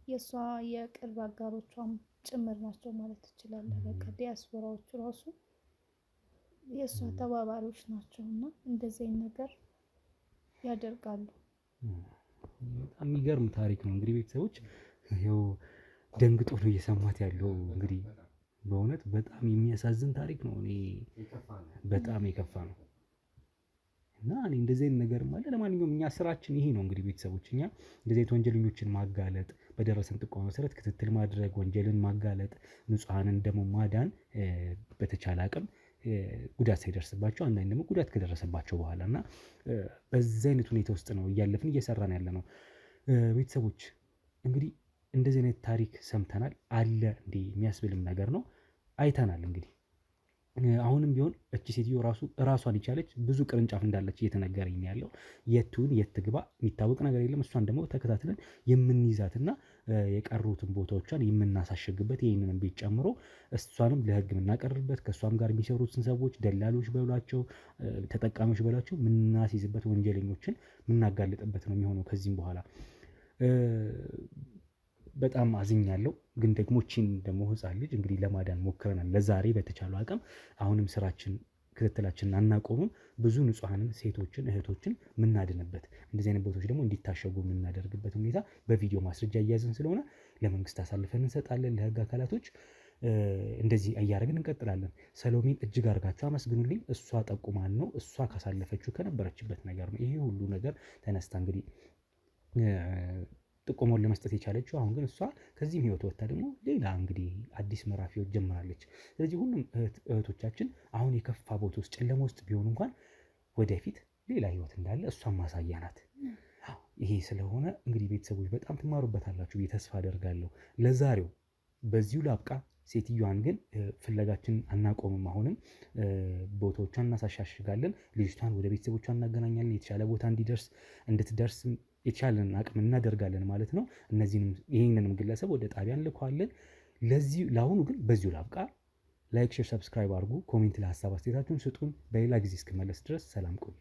የእሷ የቅርብ አጋሮቿም ጭምር ናቸው ማለት ትችላለህ። በቃ ዲያስፖራዎቹ ራሱ የእሷ ተባባሪዎች ናቸው እና እንደዚህ አይነት ነገር ያደርጋሉ። በጣም የሚገርም ታሪክ ነው። እንግዲህ ቤተሰቦች ይኸው ደንግጦ ነው እየሰማት ያለው። እንግዲህ በእውነት በጣም የሚያሳዝን ታሪክ ነው። እኔ በጣም የከፋ ነው እና እኔ እንደዚህ አይነት ነገር ማለት ለማንኛውም እኛ ስራችን ይሄ ነው። እንግዲህ ቤተሰቦች እኛ እንደዚህ አይነት ወንጀለኞችን ማጋለጥ፣ በደረሰን ጥቆማ መሰረት ክትትል ማድረግ፣ ወንጀልን ማጋለጥ፣ ንጹሃንን ደግሞ ማዳን በተቻለ አቅም ጉዳት ሳይደርስባቸው፣ አንዳንድ ደግሞ ጉዳት ከደረሰባቸው በኋላ እና በዚህ አይነት ሁኔታ ውስጥ ነው እያለፍን እየሰራን ያለ ነው። ቤተሰቦች እንግዲህ እንደዚህ አይነት ታሪክ ሰምተናል። አለ እንዴ የሚያስብልም ነገር ነው አይተናል። እንግዲህ አሁንም ቢሆን እቺ ሴትዮ ራሷን የቻለች ብዙ ቅርንጫፍ እንዳለች እየተነገረኝ ያለው የቱን የት ትግባ የሚታወቅ ነገር የለም። እሷን ደግሞ ተከታትለን የምንይዛትና የቀሩትን ቦታዎቿን የምናሳሸግበት ይህንን ቤት ጨምሮ እሷንም ለህግ የምናቀርብበት ከእሷም ጋር የሚሰሩትን ሰዎች ደላሎች በሏቸው ተጠቃሚዎች በሏቸው የምናስይዝበት ወንጀለኞችን የምናጋልጥበት ነው የሚሆነው ከዚህም በኋላ። በጣም አዝኛለሁ። ግን ደግሞ ቺን ደግሞ ህፃን ልጅ እንግዲህ ለማዳን ሞክረናል ለዛሬ በተቻለው አቅም። አሁንም ስራችን ክትትላችንን አናቆምም። ብዙ ንጹሐንን ሴቶችን እህቶችን የምናድንበት እንደዚህ አይነት ቦታዎች ደግሞ እንዲታሸጉ የምናደርግበት ሁኔታ በቪዲዮ ማስረጃ እያያዝን ስለሆነ ለመንግስት አሳልፈን እንሰጣለን፣ ለህግ አካላቶች እንደዚህ እያደረግን እንቀጥላለን። ሰሎሜን እጅግ አድርጋችሁ አመስግኑልኝ። እሷ ጠቁማን ነው እሷ ካሳለፈችው ከነበረችበት ነገር ነው ይሄ ሁሉ ነገር ተነስታ እንግዲህ ጥቆማውን ለመስጠት የቻለችው። አሁን ግን እሷ ከዚህም ህይወት ወጥታ ደግሞ ሌላ እንግዲህ አዲስ ምዕራፍ ህይወት ጀምራለች። ስለዚህ ሁሉም እህቶቻችን አሁን የከፋ ቦታ ውስጥ ጨለማ ውስጥ ቢሆኑ እንኳን ወደፊት ሌላ ህይወት እንዳለ እሷን ማሳያ ናት። ይሄ ስለሆነ እንግዲህ ቤተሰቦች በጣም ትማሩበታላችሁ ብዬ ተስፋ አደርጋለሁ። ለዛሬው በዚሁ ላብቃ። ሴትዮዋን ግን ፍለጋችንን አናቆምም። አሁንም ቦታዎቿን እናሳሻሽጋለን። ልጅቷን ወደ ቤተሰቦቿ እናገናኛለን። የተሻለ ቦታ እንድትደርስ የቻለን አቅም እናደርጋለን ማለት ነው። ይህንንም ግለሰብ ወደ ጣቢያ እንልኳለን። ለአሁኑ ግን በዚሁ ላብቃ። ላይክ፣ ሼር፣ ሰብስክራይብ አድርጉ። ኮሜንት ላይ ሀሳብ አስተያየታችሁን ስጡን። በሌላ ጊዜ እስክመለስ ድረስ ሰላም ቆዩ።